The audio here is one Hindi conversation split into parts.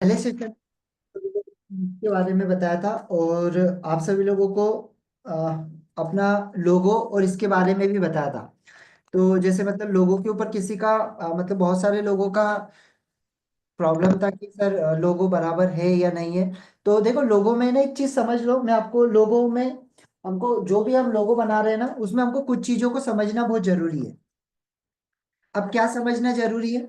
पहले सेशन के बारे में बताया था, और आप सभी लोगों को अ, अपना लोगो और इसके बारे में भी बताया था। तो जैसे मतलब लोगों के ऊपर किसी का मतलब बहुत सारे लोगों का प्रॉब्लम था कि सर लोगो बराबर है या नहीं है। तो देखो, लोगो में ना एक चीज समझ लो, मैं आपको लोगो में, हमको जो भी हम लोगो बना रहे हैं ना, उसमें हमको कुछ चीजों को समझना बहुत जरूरी है। अब क्या समझना जरूरी है?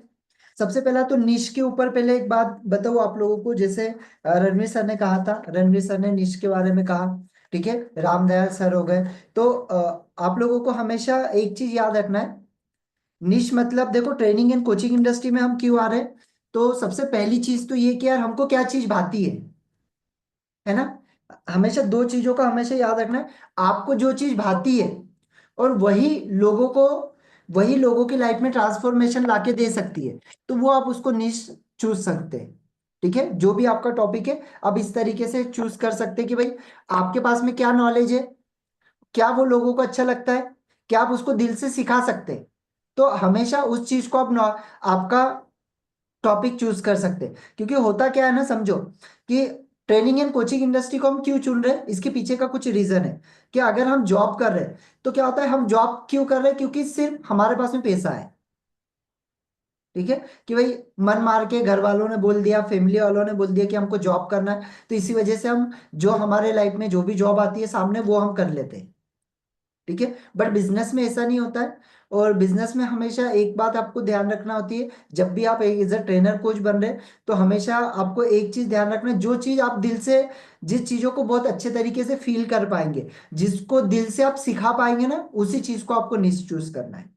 सबसे पहला तो निश के ऊपर पहले एक बात बताओ आप लोगों को। जैसे रणवीर सर ने कहा था, रणवीर सर ने निश के बारे में कहा, ठीक है, रामदयाल सर हो गए। तो आप लोगों को हमेशा एक चीज याद रखना है। निश मतलब देखो, ट्रेनिंग एंड कोचिंग इंडस्ट्री में हम क्यों आ रहे हैं? तो सबसे पहली चीज तो ये कि यार हमको क्या चीज भाती है ना। हमेशा दो चीजों का हमेशा याद रखना है। आपको जो चीज भाती है, और वही लोगों की लाइफ में ट्रांसफॉर्मेशन लाके दे सकती है, तो वो आप उसको निश चूज सकते हैं। ठीक है, जो भी आपका टॉपिक है, आप इस तरीके से चूज कर सकते हैं कि भाई आपके पास में क्या नॉलेज है, क्या वो लोगों को अच्छा लगता है, क्या आप उसको दिल से सिखा सकते हैं। तो हमेशा उस चीज को आप आपका टॉपिक चूज कर सकते हैं। क्योंकि होता क्या है ना, समझो कि ट्रेनिंग एंड कोचिंग इंडस्ट्री को हम क्यों चुन रहे हैं, इसके पीछे का कुछ रीजन है। कि अगर हम जॉब कर रहे हैं, तो क्या होता है, हम जॉब क्यों कर रहे हैं? क्योंकि सिर्फ हमारे पास में पैसा है। ठीक है, कि भाई मन मार के घर वालों ने बोल दिया, फैमिली वालों ने बोल दिया कि हमको जॉब करना है, तो इसी वजह से हम जो हमारे लाइफ में जो भी जॉब आती है सामने, वो हम कर लेते हैं। ठीक है, बट बिजनेस में ऐसा नहीं होता है। और बिजनेस में हमेशा एक बात आपको ध्यान रखना होती है, जब भी आप एज अ ट्रेनर कोच बन रहे हैं, तो हमेशा आपको एक चीज ध्यान रखना है। जो चीज आप दिल से, जिस चीजों को बहुत अच्छे तरीके से फील कर पाएंगे, जिसको दिल से आप सिखा पाएंगे ना, उसी चीज को आपको निश चूज करना है।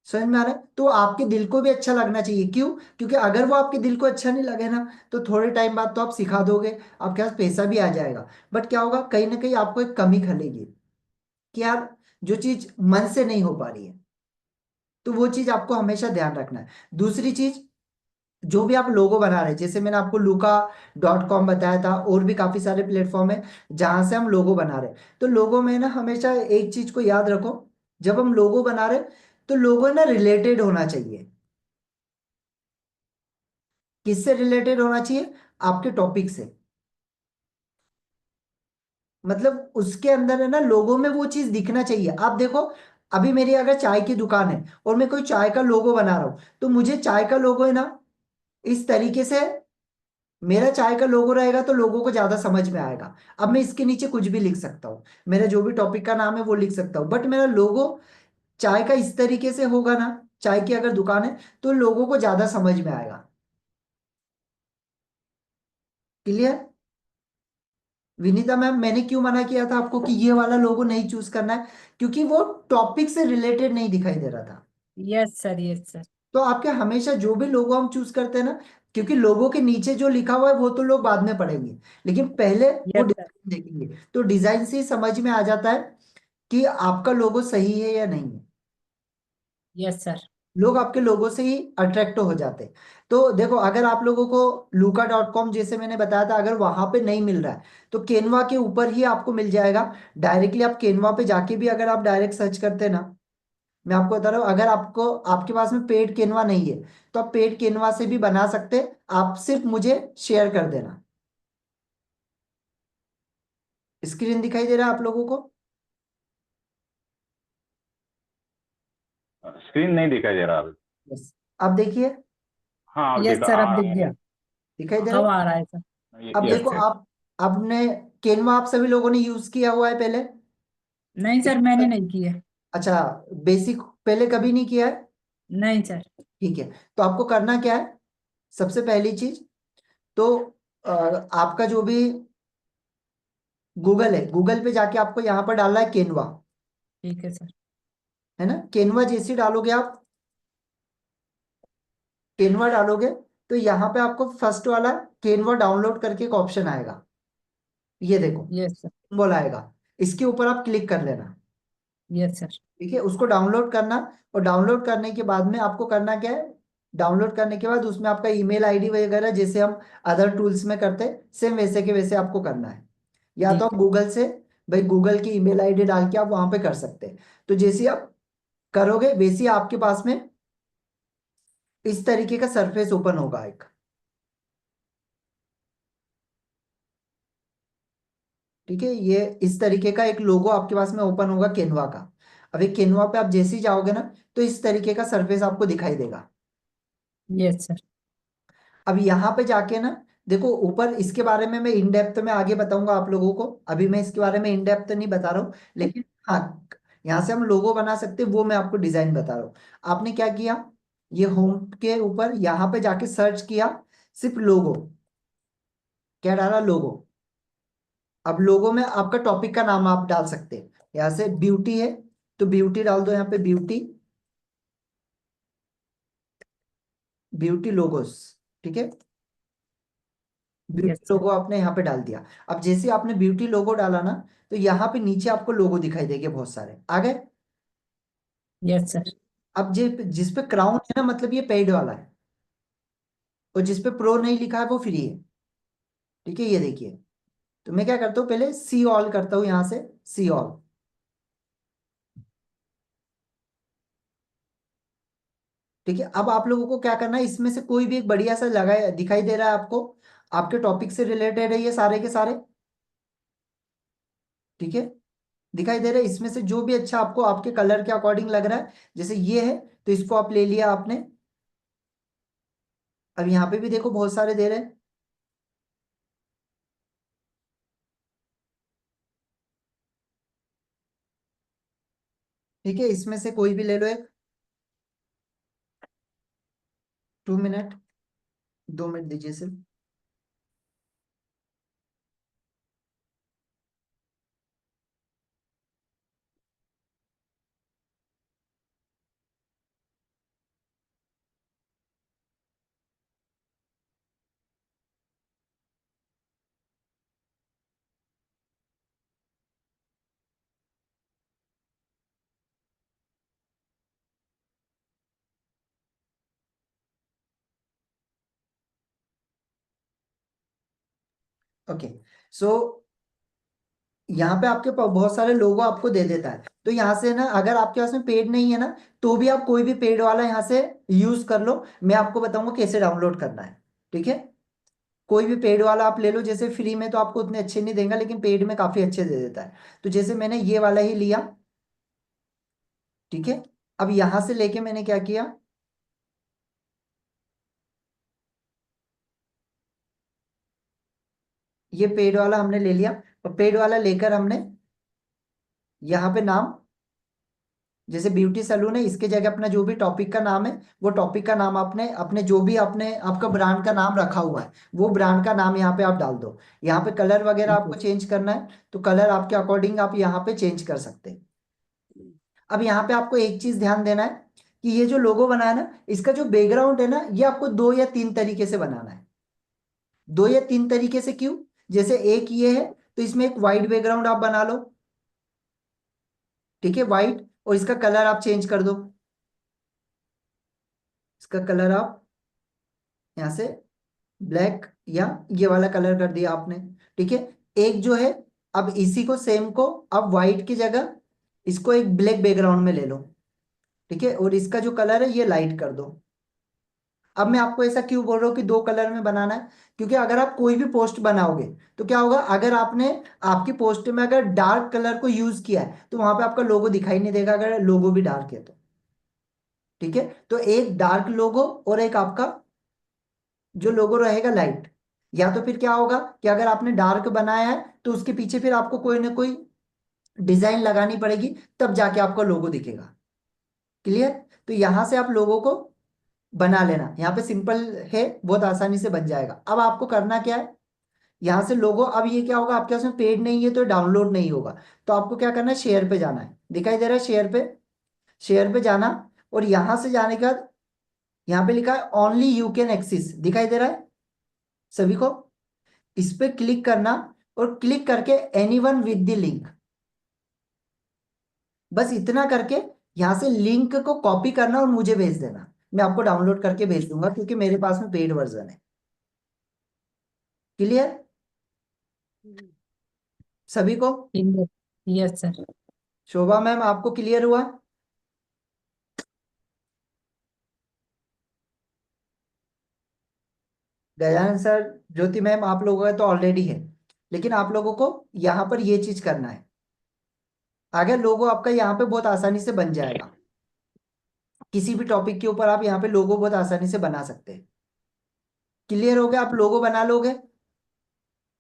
समझ में आ रहा है? तो आपके दिल को भी अच्छा लगना चाहिए। क्यों? क्योंकि अगर वो आपके दिल को अच्छा नहीं लगे ना, तो थोड़े टाइम बाद तो आप सिखा दोगे, आपके पास पैसा भी आ जाएगा, बट क्या होगा, कहीं ना कहीं आपको एक कमी खलेगी कि यार जो चीज मन से नहीं हो पा रही है। तो वो चीज आपको हमेशा ध्यान रखना है। दूसरी चीज, जो भी आप लोगो बना रहे हैं, जैसे मैंने आपको luka.com बताया था, और भी काफी सारे प्लेटफॉर्म है जहां से हम लोगो बना रहे हैं। तो लोगो में ना हमेशा एक चीज को याद रखो, जब हम लोगो बना रहे हैं, तो लोगो ना रिलेटेड होना चाहिए। किससे रिलेटेड होना चाहिए? आपके टॉपिक से। मतलब उसके अंदर है ना, लोगों में वो चीज दिखना चाहिए। आप देखो, अभी मेरी अगर चाय की दुकान है और मैं कोई चाय का लोगो बना रहा हूं, तो मुझे चाय का लोगो है ना, इस तरीके से मेरा चाय का लोगो रहेगा, तो लोगों को ज्यादा समझ में आएगा। अब मैं इसके नीचे कुछ भी लिख सकता हूँ, मेरा जो भी टॉपिक का नाम है वो लिख सकता हूँ, बट मेरा लोगो चाय का इस तरीके से होगा ना, चाय की अगर दुकान है, तो लोगों को ज्यादा समझ में आएगा। क्लियर? विनीता मैम, मैंने क्यों मना किया था आपको कि ये वाला लोगो नहीं चूज करना है? क्योंकि वो टॉपिक से रिलेटेड नहीं दिखाई दे रहा था। Yes sir, yes sir. तो आपके हमेशा जो भी लोगो हम चूज करते हैं ना, क्योंकि लोगो के नीचे जो लिखा हुआ है वो तो लोग बाद में पढ़ेंगे, लेकिन पहले वो यस सर। डिजाइन देखेंगे, तो डिजाइन से ही समझ में आ जाता है कि आपका लोगो सही है या नहीं है। Yes sir. लोग आपके लोगों से ही अट्रैक्ट हो जाते हैं। तो देखो, अगर आप लोगों को luka.com जैसे मैंने बताया था, अगर वहां पे नहीं मिल रहा है, तो केनवा के ऊपर ही आपको मिल जाएगा। डायरेक्टली आप केनवा पे जाके भी अगर आप डायरेक्ट सर्च करते हैं ना, मैं आपको बता रहा हूँ, अगर आपको, आपके पास में पेड केनवा नहीं है, तो आप पेड केनवा से भी बना सकते हैं। आप सिर्फ मुझे शेयर कर देना। स्क्रीन दिखाई दे रहा है आप लोगों को? स्क्रीन नहीं दिखाई दे रहा अभी। यस, अब देखिए, हाँ अब यस दिखा, सर, अब हाँ दिख गया। दिखाई दे रहा अब है? आ रहा है सर। अब यस देखो यस सर। आप, आपने केनवा आप सभी लोगों ने यूज किया हुआ है पहले? नहीं सर, मैंने नहीं किया। अच्छा, बेसिक पहले कभी नहीं किया है? नहीं सर। ठीक है, तो आपको करना क्या है? सबसे पहली चीज तो आपका जो भी गूगल है, गूगल पे जाके आपको यहाँ पर डालना है केनवा। ठीक है सर। है ना, केनवा जैसे ही डालोगे आप, केनवा डालोगे, तो यहाँ पे आपको फर्स्ट वाला केनवा डाउनलोड करके एक ऑप्शन आएगा। ये देखो, यस सर। सिंबल आएगा, इसके ऊपर आप क्लिक कर लेना। Yes sir. ठीक है, उसको डाउनलोड करना। और डाउनलोड करने के बाद में आपको करना क्या है? डाउनलोड करने के बाद उसमें आपका ईमेल आईडी वगैरह, जैसे हम अदर टूल्स में करते हैं, सेम वैसे के वैसे आपको करना है। या तो ठीक आप है। गूगल से, भाई गूगल की ईमेल आईडी डाल के आप वहां पे कर सकते हैं। तो जैसे ही आप करोगे, वैसे ही आपके पास में इस तरीके का सरफेस ओपन होगा एक। ठीक है, ये इस तरीके का एक लोगो आपके पास में ओपन होगा कैनवा का। अब एक कैनवा पे आप जैसे ही जाओगे ना, तो इस तरीके का सरफेस आपको दिखाई देगा। Yes sir. अब यहाँ पे जाके ना, देखो ऊपर इसके बारे में मैं इन डेप्थ में आगे बताऊंगा आप लोगों को, अभी मैं इसके बारे में इन डेप्थ नहीं बता रहा हूँ, लेकिन हाँ, यहाँ से हम लोगो बना सकते हैं, वो मैं आपको डिजाइन बता रहा हूँ। आपने क्या किया, ये होम के ऊपर यहाँ पे जाके सर्च किया, सिर्फ लोगो, क्या डाला, लोगो। अब लोगो में आपका टॉपिक का नाम आप डाल सकते हैं, यहाँ से ब्यूटी है तो ब्यूटी डाल दो, यहाँ पे ब्यूटी, ब्यूटी लोगोस। ठीक है, यस ब्यूटी सर। लोगो आपने यहाँ पे डाल दिया। अब जैसे आपने ब्यूटी लोगो डाला ना, तो यहाँ पे नीचे आपको लोगो दिखाई देंगे बहुत सारे, आ गए। Yes sir. अब जिस पे क्राउन है ना, मतलब ये पेड वाला है, और जिस पे प्रो नहीं लिखा है वो फ्री है। ठीक है, ये देखिए। तो मैं क्या करता हूँ, पहले सी ऑल करता हूँ, यहाँ से सी ऑल। ठीक है, अब आप लोगों को क्या करना है, इसमें से कोई भी एक बढ़िया सा लगा दिखाई दे रहा है आपको, आपके टॉपिक से रिलेटेड है ये सारे के सारे। ठीक है, दिखाई दे रहा है, इसमें से जो भी अच्छा आपको आपके कलर के अकॉर्डिंग लग रहा है, जैसे ये है तो इसको आप ले लिया आपने। अब यहाँ पे भी देखो बहुत सारे दे रहे हैं। ठीक है, इसमें से कोई भी ले लो एक, 2 मिनट, 2 मिनट दीजिए सिर्फ। ओके, सो यहाँ पे आपके पास बहुत सारे लोगो आपको दे देता है, तो यहाँ से ना, अगर आपके पास में पेड नहीं है ना, तो भी आप कोई भी पेड वाला यहाँ से यूज कर लो, मैं आपको बताऊंगा कैसे डाउनलोड करना है। ठीक है, कोई भी पेड वाला आप ले लो, जैसे फ्री में तो आपको उतने अच्छे नहीं देगा, लेकिन पेड में काफी अच्छे दे देता है। तो जैसे मैंने ये वाला ही लिया। ठीक है, अब यहां से लेके मैंने क्या किया, ये पेड वाला हमने ले लिया, और पेड वाला लेकर हमने यहाँ पे नाम, जैसे ब्यूटी सैलून है, इसके जगह अपना जो भी टॉपिक का नाम है, वो टॉपिक का नाम आपने अपने जो भी आपने आपका ब्रांड का नाम रखा हुआ है, वो ब्रांड का नाम यहाँ पे आप डाल दो। यहाँ पे कलर वगैरह ठीक आपको है। चेंज करना है, तो कलर आपके अकॉर्डिंग आप यहाँ पे चेंज कर सकते हैं। अब यहाँ पे आपको एक चीज ध्यान देना है, कि ये जो लोगो बना है ना, इसका जो बैकग्राउंड है ना, ये आपको 2 या 3 तरीके से बनाना है। 2 या 3 तरीके से क्यों, जैसे एक ये है, तो इसमें एक वाइट बैकग्राउंड आप बना लो। ठीक है, वाइट, और इसका कलर आप चेंज कर दो, इसका कलर आप यहाँ से ब्लैक या ये वाला कलर कर दिया आपने। ठीक है, एक जो है, अब इसी को सेम को अब व्हाइट की जगह इसको एक ब्लैक बैकग्राउंड में ले लो। ठीक है, और इसका जो कलर है ये लाइट कर दो। अब मैं आपको ऐसा क्यों बोल रहा हूँ कि 2 कलर में बनाना है, क्योंकि अगर आप कोई भी पोस्ट बनाओगे, तो क्या होगा, अगर आपने आपकी पोस्ट में अगर डार्क कलर को यूज किया है, तो वहां पे आपका लोगो दिखाई नहीं देगा, अगर लोगो भी डार्क है तो। ठीक है, तो एक डार्क लोगो और एक आपका जो लोगो रहेगा लाइट। या तो फिर क्या होगा, कि अगर आपने डार्क बनाया है, तो उसके पीछे फिर आपको कोई ना कोई डिजाइन लगानी पड़ेगी, तब जाके आपका लोगो दिखेगा। क्लियर, तो यहां से आप लोगों को बना लेना, यहाँ पे सिंपल है, बहुत आसानी से बन जाएगा। अब आपको करना क्या है, यहाँ से लोगो, अब ये क्या होगा, आपके पास में पेड नहीं है तो डाउनलोड नहीं होगा, तो आपको क्या करना है, शेयर पे जाना है, दिखाई दे रहा है शेयर पे, शेयर पे जाना, और यहां से जाने के बाद यहाँ पे लिखा है ओनली यू कैन एक्सेस, दिखाई दे रहा है सभी को, इस पे क्लिक करना, और क्लिक करके एनीवन विद द लिंक, बस इतना करके यहाँ से लिंक को कॉपी करना और मुझे भेज देना, मैं आपको डाउनलोड करके भेज दूंगा, क्योंकि मेरे पास में पेड वर्जन है। क्लियर सभी को, ठीक है। Yes sir. शोभा मैम आपको क्लियर हुआ। गजानन सर, ज्योति मैम, आप लोगों का तो ऑलरेडी है। लेकिन आप लोगों को यहाँ पर ये चीज करना है। अगर लोगो आपका यहाँ पे बहुत आसानी से बन जाएगा, किसी भी टॉपिक के ऊपर आप यहाँ पे लोगो बहुत आसानी से बना सकते हैं। क्लियर हो गया? आप लोगो बना लोगे?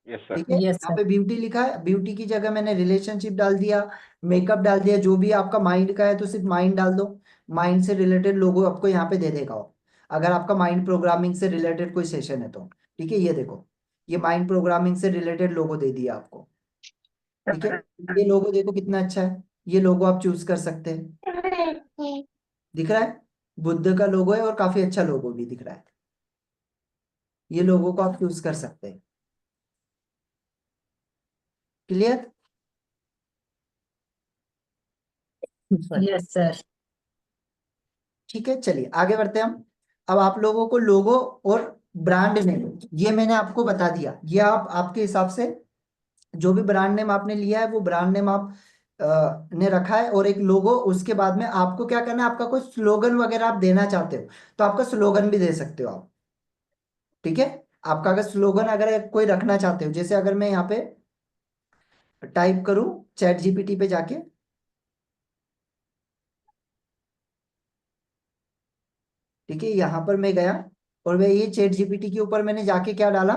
Yes sir. ठीक है, यस यहाँ सर। पे ब्यूटी लिखा है, ब्यूटी की जगह मैंने रिलेशनशिप डाल दिया, मेकअप डाल दिया, जो भी आपका माइंड का है तो सिर्फ माइंड डाल दो। माइंड से रिलेटेड लोगो आपको यहाँ पे दे देगा वो, अगर आपका माइंड प्रोग्रामिंग से रिलेटेड कोई सेशन है तो। ठीक है, ये देखो, ये माइंड प्रोग्रामिंग से रिलेटेड लोगो दे दिया आपको। ठीक है, ये लोगो देखो कितना अच्छा है, ये लोगो आप चूज कर सकते हैं। दिख रहा है? बुद्ध का लोगो है और काफी अच्छा लोगो भी दिख रहा है। ये लोगो को आप चूज कर सकते हैं। क्लियर? Yes sir. ठीक है, चलिए आगे बढ़ते हैं हम। अब आप लोगों को लोगो और ब्रांड नेम ये मैंने आपको बता दिया, ये आप आपके हिसाब से जो भी ब्रांड नेम आपने लिया है वो ब्रांड नेम आप ने रखा है, और एक लोगो। उसके बाद में आपको क्या करना है, आपका कोई स्लोगन वगैरह आप देना चाहते हो तो आपका स्लोगन भी दे सकते हो आप। ठीक है, आपका अगर स्लोगन अगर कोई रखना चाहते हो, जैसे अगर मैं यहाँ पे टाइप करूं चैट जीपीटी पे जाके, ठीक है, यहाँ पर मैं गया और मैं ये चैट जीपीटी के ऊपर मैंने जाके क्या डाला,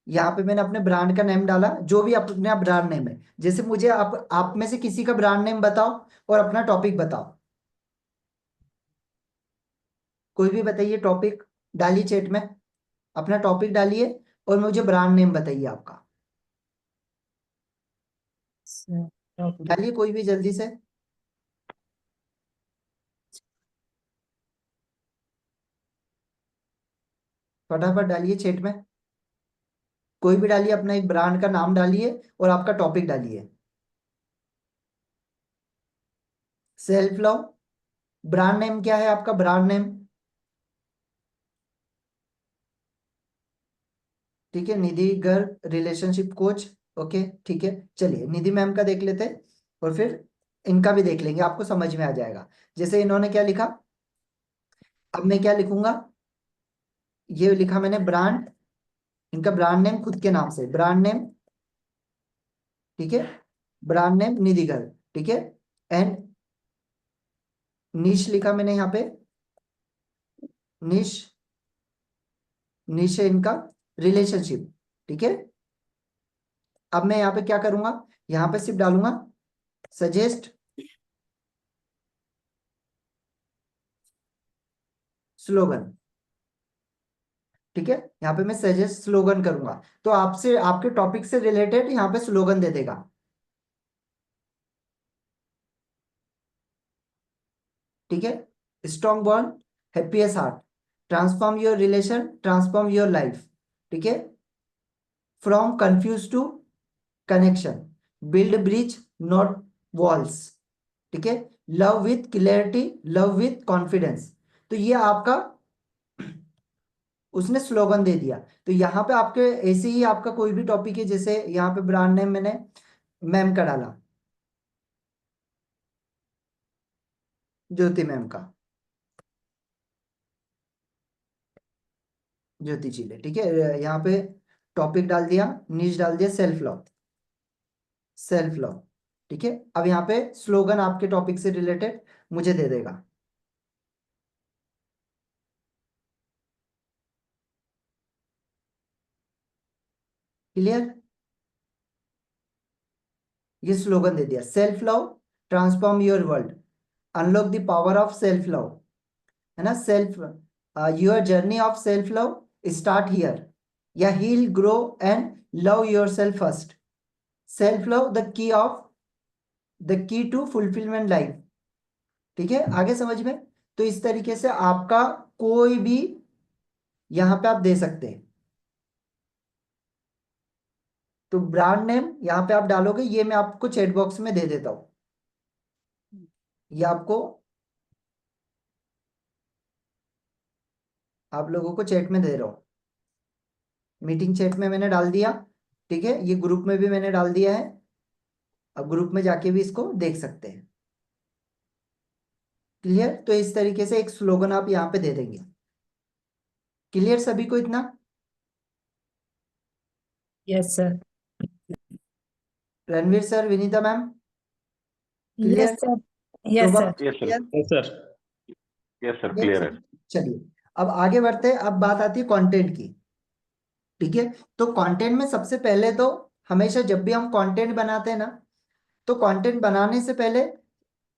यहाँ पे मैंने अपने ब्रांड का नेम डाला, जो भी अपना ब्रांड नेम है। जैसे मुझे आप में से किसी का ब्रांड नेम बताओ और अपना टॉपिक बताओ, कोई भी बताइए टॉपिक, डालिए चैट में, अपना टॉपिक डालिए और मुझे ब्रांड नेम बताइए आपका। Sir, okay. डालिए कोई भी जल्दी से, फटाफट डालिए चैट में, कोई भी डालिए, अपना एक ब्रांड का नाम डालिए और आपका टॉपिक डालिए। सेल्फ लव, ब्रांड नेम क्या है आपका, ब्रांड नेम? ठीक है, निधि गर्ग रिलेशनशिप कोच। ओके, ठीक है, चलिए निधि मैम का देख लेते हैं और फिर इनका भी देख लेंगे, आपको समझ में आ जाएगा। जैसे इन्होंने क्या लिखा, अब मैं क्या लिखूंगा, ये लिखा मैंने ब्रांड, इनका ब्रांड नेम खुद के नाम से ब्रांड नेम। ठीक है, ब्रांड नेम निधि गर्ग। ठीक है, एंड निश लिखा मैंने यहाँ पे, निश, निश है इनका रिलेशनशिप। ठीक है, अब मैं यहाँ पे क्या करूंगा, यहाँ पे सिर्फ डालूंगा सजेस्ट स्लोगन। ठीक है, यहाँ पे मैं सजेस्ट स्लोगन करूंगा तो आपसे आपके टॉपिक से रिलेटेड यहाँ पे स्लोगन दे देगा। ठीक है, strong bond, happiest heart, transform your relation, transform your life. ठीक है, from confuse to connection, build bridge not walls. ठीक है, love with clarity, love with confidence. तो ये आपका उसने स्लोगन दे दिया। तो यहाँ पे आपके ऐसे ही आपका कोई भी टॉपिक है, जैसे यहाँ पे ब्रांड नेम मैंने मैम का डाला, ज्योति मैम का, ज्योति चिले। ठीक है, यहाँ पे टॉपिक डाल दिया, नीच डाल दिया सेल्फ लव, सेल्फ लव। ठीक है, अब यहाँ पे स्लोगन आपके टॉपिक से रिलेटेड मुझे दे देगा। क्लियर? ये स्लोगन दे दिया, self love transform your world, unlock the power of self love, है ना, self, your journey of self love start here, या heal grow and love your self first, self love the key to fulfilment life. ठीक है, आगे समझ में? तो इस तरीके से आपका कोई भी यहाँ पे आप दे सकते हैं। तो ब्रांड नेम यहाँ पे आप डालोगे, ये मैं आपको चैट बॉक्स में दे देता हूँ, ये आपको, आप लोगों को चैट में दे रहा हूँ, मीटिंग चैट में मैंने डाल दिया। ठीक है, ये ग्रुप में भी मैंने डाल दिया है, अब ग्रुप में जाके भी इसको देख सकते हैं। क्लियर? तो इस तरीके से एक स्लोगन आप यहाँ पे दे देंगे। क्लियर सभी को इतना? Yes sir. Ranveer sir, Vinita ma'am, yes clear? Sir, yes Shobha, sir. Yes, sir. Clear? Yes, sir. Yes, sir. ये Clear है. चलिए, अब आगे बढ़ते हैं। अब बात आती है कंटेंट की। ठीक है, तो कंटेंट में सबसे पहले तो हमेशा जब भी हम कंटेंट बनाते हैं ना, तो कंटेंट बनाने से पहले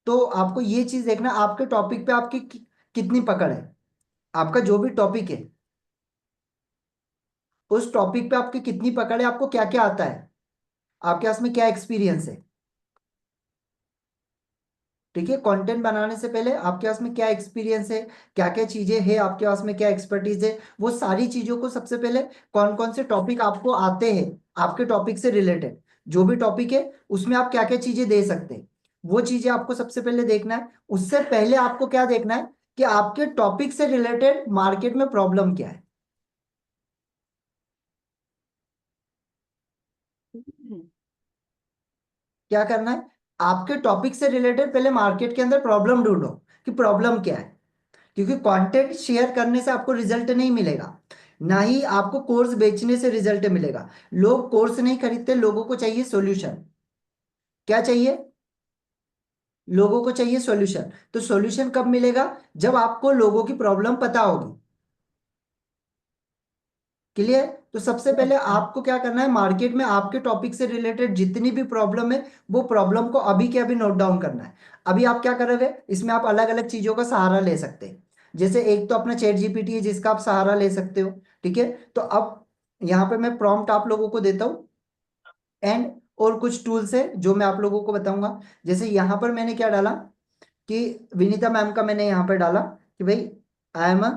तो आपको ये चीज देखना, आपके टॉपिक पे आपकी कितनी पकड़ है। आपका जो भी टॉपिक है, उस टॉपिक पे आपकी कितनी पकड़ है, आपको क्या क्या आता है, आपके पास में क्या एक्सपीरियंस है। ठीक है, कंटेंट बनाने से पहले आपके पास में क्या एक्सपीरियंस है, क्या क्या चीजें हैं आपके पास में, क्या एक्सपर्टीज है, वो सारी चीजों को सबसे पहले, कौन कौन से टॉपिक आपको आते हैं आपके टॉपिक से रिलेटेड, जो भी टॉपिक है उसमें आप क्या क्या चीजें दे सकते हैं, वो चीजें आपको सबसे पहले देखना है। उससे पहले आपको क्या देखना है कि आपके टॉपिक से रिलेटेड मार्केट में प्रॉब्लम क्या है। क्या करना है, आपके टॉपिक से रिलेटेड पहले मार्केट के अंदर प्रॉब्लम ढूंढो कि प्रॉब्लम क्या है। क्योंकि कंटेंट शेयर करने से आपको रिजल्ट नहीं मिलेगा, ना ही आपको कोर्स बेचने से रिजल्ट मिलेगा। लोग कोर्स नहीं खरीदते, लोगों को चाहिए सॉल्यूशन। क्या चाहिए? लोगों को चाहिए सॉल्यूशन। तो सॉल्यूशन कब मिलेगा? जब आपको लोगों की प्रॉब्लम पता होगी। क्लियर? तो सबसे पहले आपको क्या करना है, मार्केट में आपके टॉपिक से रिलेटेड जितनी भी प्रॉब्लम है, वो प्रॉब्लम को अभी के अभी नोट डाउन करना है। अभी आप क्या करोगे, इसमें आप अलग अलग चीजों का सहारा ले सकते हैं। जैसे एक तो अपना चैट जीपीटी है जिसका आप सहारा ले सकते हो। ठीक है, तो अब यहाँ पे मैं प्रॉम्प्ट आप लोगों को देता हूँ, एंड और कुछ टूल्स है जो मैं आप लोगों को बताऊंगा। जैसे यहाँ पर मैंने क्या डाला कि विनीता मैम का मैंने यहाँ पर डाला कि भाई I am a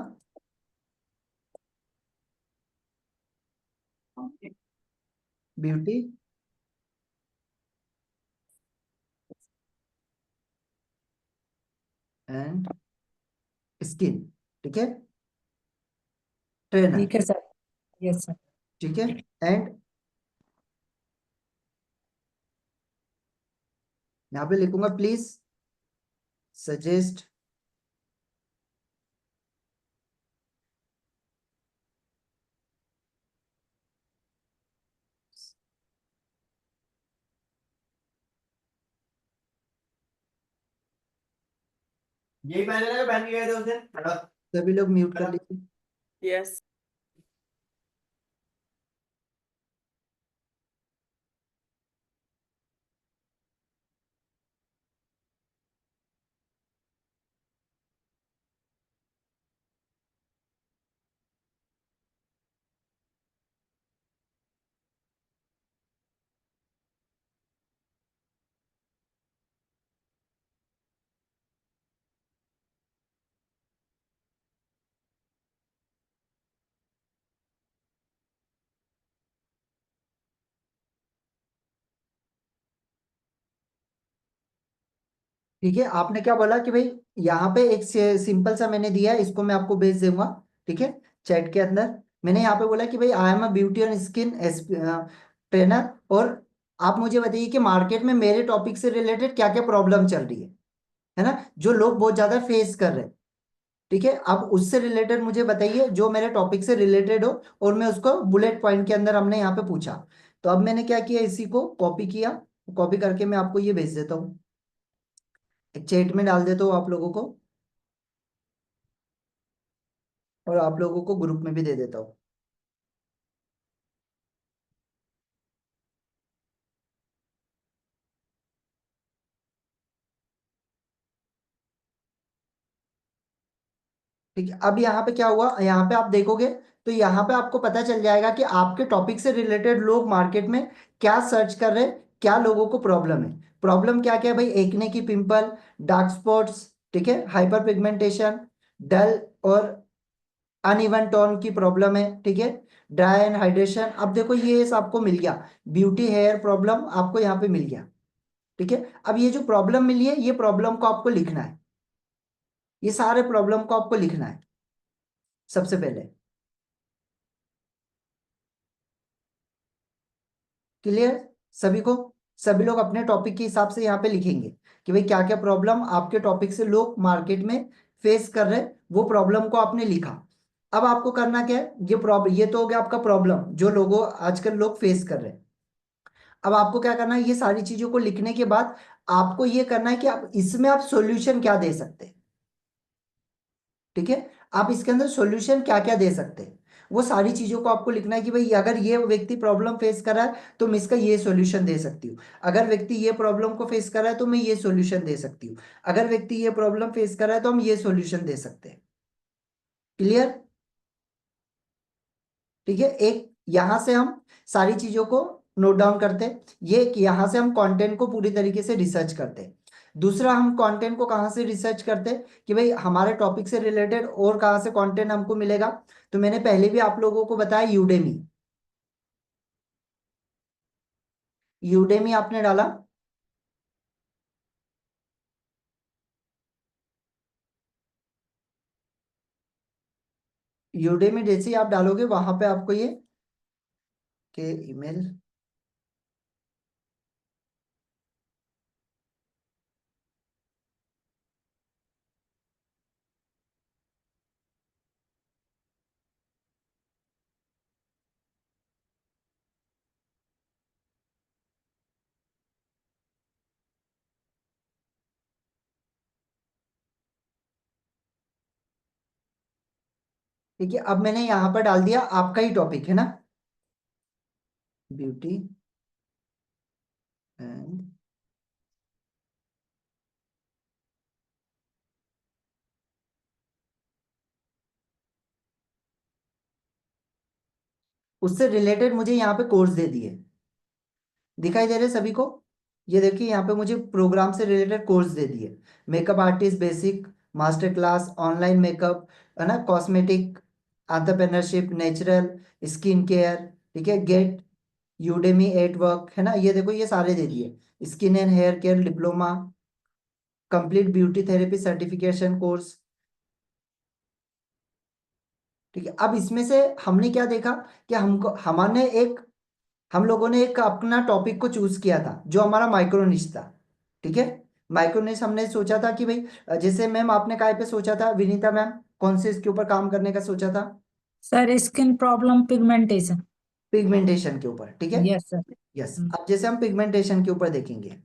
beauty and skin, ठीक है, ट्रेनर। ठीक है सर, यस सर। ठीक है, एंड यहाँ पे लिखूंगा प्लीज सजेस्ट यही पहले लगा पहन के गए थे उस दिन। सभी लोग म्यूट कर लीजिए। यस। ठीक है, आपने क्या बोला कि भाई यहाँ पे एक सिंपल सा मैंने दिया है, इसको मैं आपको भेज दूंगा। ठीक है, चैट के अंदर मैंने यहाँ पे बोला कि भाई I am a beauty and skin trainer, और आप मुझे बताइए कि मार्केट में मेरे टॉपिक से रिलेटेड क्या क्या प्रॉब्लम चल रही है ना, जो लोग बहुत ज्यादा फेस कर रहे हैं। ठीक है, अब उससे रिलेटेड मुझे बताइए जो मेरे टॉपिक से रिलेटेड हो, और मैं उसको बुलेट पॉइंट के अंदर हमने यहाँ पे पूछा। तो अब मैंने क्या किया, इसी को कॉपी किया, कॉपी करके मैं आपको ये भेज देता हूँ, एक चैट में डाल देता हूँ आप लोगों को, और आप लोगों को ग्रुप में भी दे देता हूँ। ठीक है, अब यहाँ पे क्या हुआ, यहाँ पे आप देखोगे तो यहाँ पे आपको पता चल जाएगा कि आपके टॉपिक से रिलेटेड लोग मार्केट में क्या सर्च कर रहे हैं, क्या लोगों को प्रॉब्लम है। प्रॉब्लम क्या क्या है भाई, एक्ने की पिंपल, डार्क स्पॉट्स, ठीक है, हाइपर पिगमेंटेशन, डल और अनइवन टोन की प्रॉब्लम है। ठीक है, ड्राई एंड हाइड्रेशन, अब देखो ये आपको मिल गया। ब्यूटी हेयर प्रॉब्लम आपको यहाँ पे मिल गया। ठीक है, अब ये जो प्रॉब्लम मिली है, ये प्रॉब्लम को आपको लिखना है, ये सारे प्रॉब्लम को आपको लिखना है सबसे पहले। क्लियर सभी को? सभी लोग अपने टॉपिक के हिसाब से यहाँ पे लिखेंगे कि भाई क्या क्या प्रॉब्लम आपके टॉपिक से लोग मार्केट में फेस कर रहे हैं, वो प्रॉब्लम को आपने लिखा। अब आपको करना क्या है, ये प्रॉब्लम, ये तो हो गया आपका प्रॉब्लम जो लोगों आजकल लोग फेस कर रहे हैं। अब आपको क्या करना है, ये सारी चीजों को लिखने के बाद आपको ये करना है कि आप इसमें आप सॉल्यूशन क्या दे सकते हैं। ठीक है, आप इसके अंदर सॉल्यूशन क्या क्या दे सकते हैं, वो सारी चीजों को आपको लिखना है कि भाई अगर ये व्यक्ति प्रॉब्लम फेस कर रहा है तो मैं इसका ये सॉल्यूशन दे सकती हूँ, अगर व्यक्ति ये प्रॉब्लम को फेस कर रहा है तो मैं ये सॉल्यूशन दे सकती हूँ, अगर व्यक्ति ये प्रॉब्लम फेस कर रहा है तो हम ये सॉल्यूशन दे सकते हैं। क्लियर? ठीक है, एक यहां से हम सारी चीजों को नोट डाउन करते हैं, ये कि यहां से हम कंटेंट को पूरी तरीके से रिसर्च करते हैं। दूसरा, हम कंटेंट को कहाँ से रिसर्च करते हैं कि भाई हमारे टॉपिक से रिलेटेड और कहाँ से कंटेंट हमको मिलेगा। तो मैंने पहले भी आप लोगों को बताया यूडेमी, यूडेमी आपने डाला, यूडेमी जैसे ही आप डालोगे वहां पे आपको ये के ईमेल, ठीक है, अब मैंने यहाँ पर डाल दिया आपका ही टॉपिक है ना, ब्यूटी एंड उससे रिलेटेड मुझे यहाँ पे कोर्स दे दिए, दिखाई दे रहे सभी को? ये देखिए यहाँ पे मुझे प्रोग्राम से रिलेटेड कोर्स दे दिए, makeup artist basic, master class, online makeup, है ना, cosmetic, entrepreneurship, natural skin care, ठीक है, गेट, यूडेमी, एट वर्क, है ना, ये देखो ये सारे दे दिए, skin and hair care diploma, complete beauty therapy certification course. ठीक है, अब इसमें से हमने क्या देखा कि हमको हमारे एक हम लोगों ने एक अपना टॉपिक को चूज किया था जो हमारा माइक्रोनिश था। ठीक है, माइक्रोनिश हमने सोचा था कि भाई जैसे मैम आपने काय पे सोचा था, विनीता मैम कौन से इसके ऊपर काम करने का सोचा था? Sir skin problem pigmentation. Pigmentation के ऊपर, ठीक है। Yes sir. यस, अब जैसे हम पिगमेंटेशन के ऊपर देखेंगे,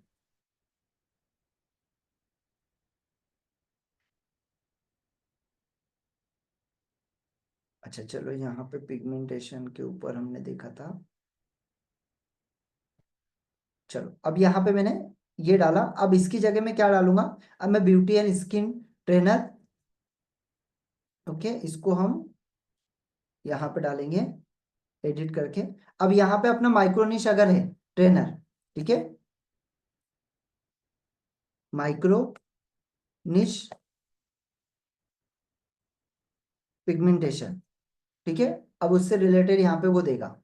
अच्छा चलो यहाँ पे पिगमेंटेशन के ऊपर हमने देखा था, चलो अब यहाँ पे मैंने ये डाला, अब इसकी जगह मैं क्या डालूंगा, अब मैं beauty and skin trainer, okay, इसको हम यहाँ पे डालेंगे एडिट करके। अब यहाँ पे अपना माइक्रोनिश अगर है ट्रेनर, ठीक है, माइक्रो निश पिगमेंटेशन, ठीक है, अब उससे रिलेटेड यहाँ पे वो देगा,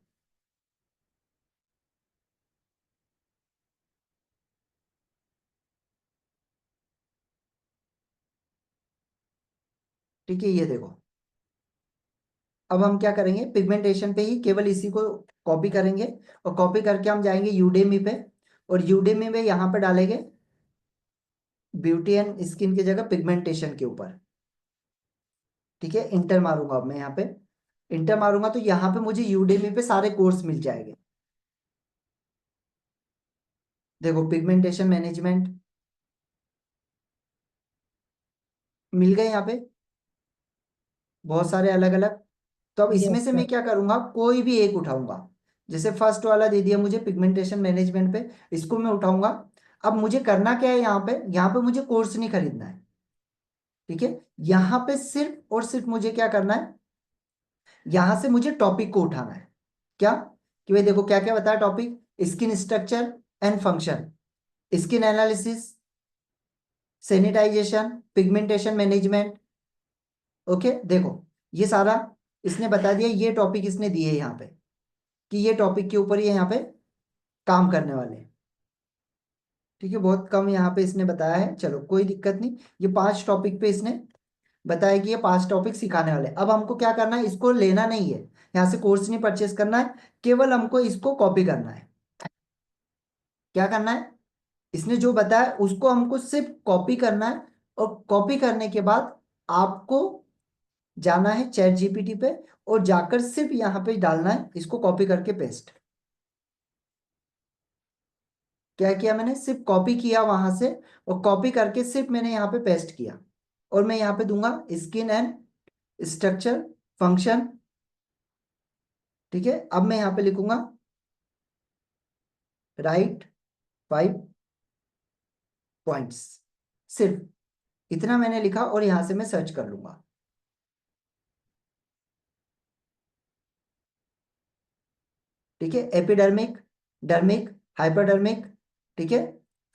ठीक है, ये देखो। अब हम क्या करेंगे, पिगमेंटेशन पे ही केवल इसी को कॉपी करेंगे, और कॉपी करके हम जाएंगे यूडेमी पे, और यूडेमी में यहाँ पे डालेंगे ब्यूटी एंड स्किन की जगह पिगमेंटेशन के ऊपर। ठीक है, इंटर मारूंगा, अब मैं यहाँ पे इंटर मारूंगा तो यहाँ पे मुझे यूडेमी पे सारे कोर्स मिल जाएंगे। देखो पिगमेंटेशन मैनेजमेंट मिल गए यहाँ पे बहुत सारे अलग अलग। तो अब इसमें यस से सर। मैं क्या करूंगा, कोई भी एक उठाऊंगा, जैसे फर्स्ट वाला दे दिया मुझे पिगमेंटेशन मैनेजमेंट पे, इसको मैं उठाऊंगा। अब मुझे करना क्या है, यहाँ पे मुझे कोर्स नहीं खरीदना है, ठीक है, यहाँ पे सिर्फ और सिर्फ मुझे क्या करना है, यहां से मुझे टॉपिक को उठाना है। क्या कि भाई देखो क्या क्या बताया topic, skin structure and function, skin analysis, sanitization, pigmentation management, okay. देखो ये सारा इसने बता दिया, ये टॉपिक इसने दिए यहाँ पे कि ये टॉपिक के ऊपर ये यहाँ पे काम करने वाले हैं। ठीक है, बहुत कम यहाँ पे इसने बताया है, चलो कोई दिक्कत नहीं, ये 5 टॉपिक पे इसने बताया कि ये 5 टॉपिक सिखाने वाले हैं। अब हमको क्या करना है, इसको लेना नहीं है, यहाँ से कोर्स नहीं परचेस करना है, केवल हमको इसको कॉपी करना है। क्या करना है, इसने जो बताया उसको हमको सिर्फ कॉपी करना है, और कॉपी करने के बाद आपको जाना है चैट जीपीटी पे, और जाकर सिर्फ यहाँ पे डालना है, इसको कॉपी करके पेस्ट। क्या किया मैंने, सिर्फ कॉपी किया वहां से, और कॉपी करके सिर्फ मैंने यहाँ पे पेस्ट किया, और मैं यहाँ पे दूंगा स्किन एंड स्ट्रक्चर फंक्शन। ठीक है, अब मैं यहाँ पे लिखूंगा राइट 5 पॉइंट्स, सिर्फ इतना मैंने लिखा, और यहां से मैं सर्च कर लूंगा। ठीक है, एपिडर्मिक, डर्मिक, हाइपरडर्मिक। ठीक है,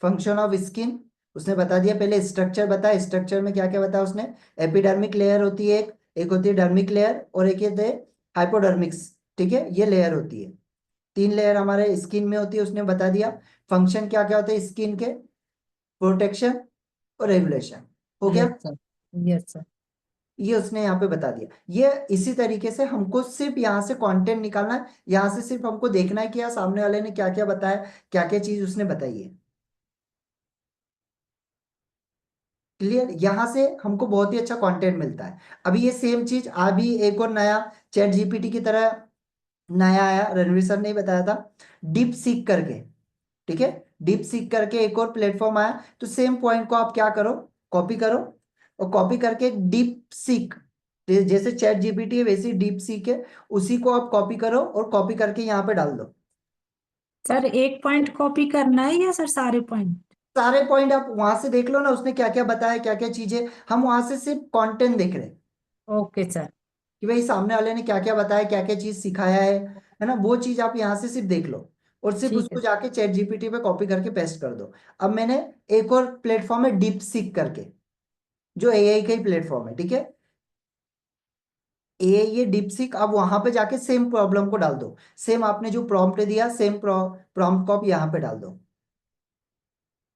फंक्शन ऑफ स्किन उसने बता दिया, पहले स्ट्रक्चर बताया, स्ट्रक्चर में क्या क्या बताया उसने, एपिडर्मिक लेयर होती है एक होती है डर्मिक लेयर, और एक होती है हाइपोडर्मिक्स। ठीक है, ये लेयर होती है, 3 लेयर हमारे स्किन में होती है, उसने बता दिया। फंक्शन क्या क्या होते हैं स्किन के, प्रोटेक्शन और रेगुलेशन। हो गया, Yes, sir. Yes, sir. ये उसने यहाँ पे बता दिया। ये इसी तरीके से हमको सिर्फ यहाँ से कंटेंट निकालना है, यहाँ से सिर्फ हमको देखना है कि यार सामने वाले ने क्या क्या बताया, क्या क्या चीज उसने बताई है। क्लियर, यहाँ से हमको बहुत ही अच्छा कंटेंट मिलता है। अभी ये सेम चीज अभी एक और नया चैट जीपीटी की तरह नया आया, रणवीर सर ने ही बताया था, डीप सीक करके। ठीक है, डीप सीक करके एक और प्लेटफॉर्म आया, तो सेम पॉइंट को आप क्या करो, कॉपी करो, और कॉपी करके डीप सीक, जैसे चैट जीपीटी है वैसे डीप सीक है, उसी को आप कॉपी करो और कॉपी करके यहाँ पे डाल दो। सर एक पॉइंट कॉपी करना है या सर सारे पॉइंट? सारे पॉइंट आप वहां से देख लो ना, उसने क्या क्या बताया, क्या क्या चीजें, हम वहां से सिर्फ कंटेंट देख रहे हैं ओके सर। कि भाई सामने वाले ने क्या क्या बताया, क्या क्या चीज सिखाया है ना, वो चीज आप यहाँ से सिर्फ देख लो, और सिर्फ ठीक है। उसको जाके चैट जीपीटी पे कॉपी करके पेस्ट कर दो। अब मैंने एक और प्लेटफॉर्म है डीप सीक करके, जो एआई का ही प्लेटफॉर्म है। ठीक है, ये डीप सीक, अब वहां पे जाके सेम प्रॉब्लम को डाल दो, सेम आपने जो प्रॉम्प्ट दिया सेम प्रॉम्प्ट को आप यहाँ पे डाल दो।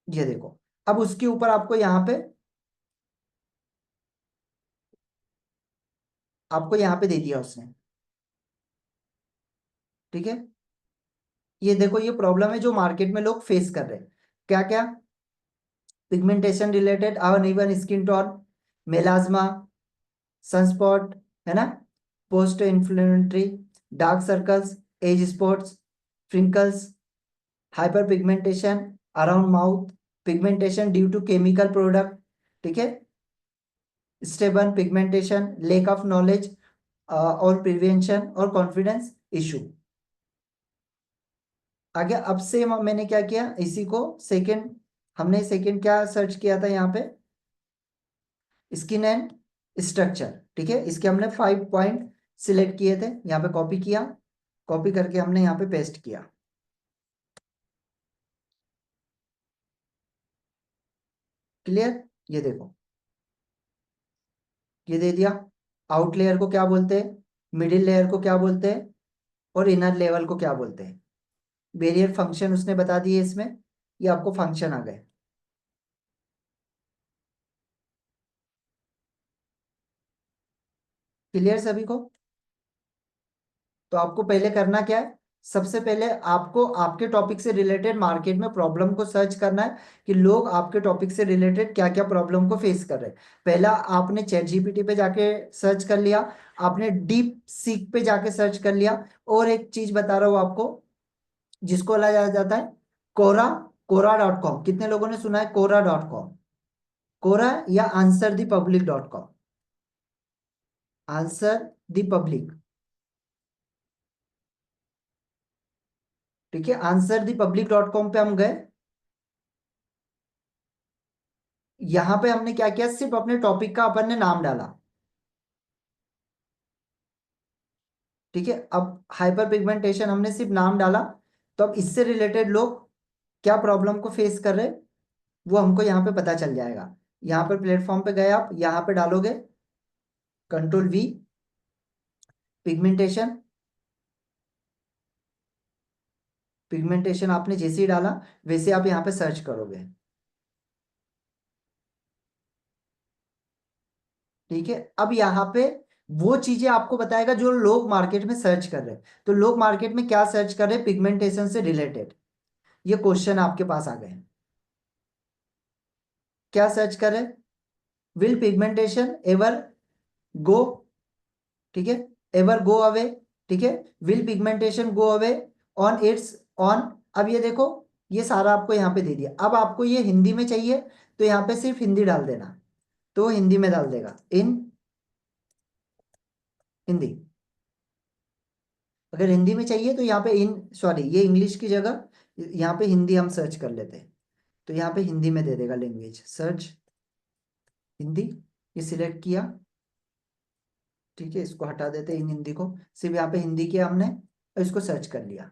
ये देखो, अब उसके ऊपर आपको यहाँ पे दे दिया उसने। ठीक है, ये देखो, ये प्रॉब्लम है जो मार्केट में लोग फेस कर रहे हैं। क्या क्या, pigmentation related, uneven skin tone, melasma, sunspot, है ना, post inflammatory, dark circles, age spots, freckles, hyper pigmentation around mouth, pigmentation due to chemical product. ठीक है, stubborn pigmentation, lack of knowledge और प्रिवेंशन और कॉन्फिडेंस इशू। आगे अब से मैंने क्या किया, इसी को सेकंड, हमने सेकंड क्या सर्च किया था यहाँ पे, स्किन एंड स्ट्रक्चर। ठीक है, इसके हमने 5 पॉइंट सिलेक्ट किए थे, यहाँ पे कॉपी किया, कॉपी करके हमने यहाँ पे पेस्ट किया। क्लियर, ये देखो, ये दे दिया। आउट लेयर को क्या बोलते हैं, मिडिल लेयर को क्या बोलते हैं, और इनर लेवल को क्या बोलते हैं। बैरियर फंक्शन उसने बता दिए इसमें, ये आपको फंक्शन आ गए। क्लियर सभी को। तो आपको पहले करना क्या है, सबसे पहले आपको आपके टॉपिक से रिलेटेड मार्केट में प्रॉब्लम को सर्च करना है कि लोग आपके टॉपिक से रिलेटेड क्या क्या प्रॉब्लम को फेस कर रहे हैं। पहला आपने चैट जीपीटी पे जाके सर्च कर लिया, आपने डीप सीक पे जाके सर्च कर लिया, और एक चीज बता रहा हूँ आपको, जिसको बोला जाता है कोरा, कोरा.com। कितने लोगों ने सुना है कोरा.com, कोरा या answer the public, answer the public. ठीक है, आंसर द पब्लिक.com पे हम गए, यहां पे हमने क्या किया, सिर्फ अपने टॉपिक का अपन ने नाम डाला। ठीक है, अब हाइपर पिगमेंटेशन हमने सिर्फ नाम डाला, तो अब इससे रिलेटेड लोग क्या प्रॉब्लम को फेस कर रहे हैं वो हमको यहाँ पे पता चल जाएगा। यहाँ पर प्लेटफॉर्म पे गए, आप यहाँ पे डालोगे Ctrl+V, पिगमेंटेशन, पिगमेंटेशन आपने जैसे ही डाला वैसे आप यहाँ पे सर्च करोगे। ठीक है, अब यहाँ पे वो चीजें आपको बताएगा जो लोग मार्केट में सर्च कर रहे हैं। तो लोग मार्केट में क्या सर्च कर रहे हैं, पिगमेंटेशन से रिलेटेड ये क्वेश्चन आपके पास आ गए। क्या सर्च कर रहे हैं, विल पिगमेंटेशन एवर गो, ठीक है, एवर गो अवे। ठीक है, will pigmentation go away on it's on. अब ये देखो, ये सारा आपको यहाँ पे दे दिया। अब आपको ये हिंदी में चाहिए तो यहाँ पे सिर्फ हिंदी डाल देना, तो हिंदी में डाल देगा इन हिंदी। अगर हिंदी में चाहिए तो यहाँ पे सॉरी, ये इंग्लिश की जगह यहाँ पे हिंदी हम सर्च कर लेते हैं, तो यहाँ पे हिंदी में दे देगा लैंग्वेज सर्च हिंदी। ये सिलेक्ट किया, ठीक है, इसको हटा देते हैं इन हिंदी को, सिर्फ यहाँ पे हिंदी किया हमने और इसको सर्च कर लिया।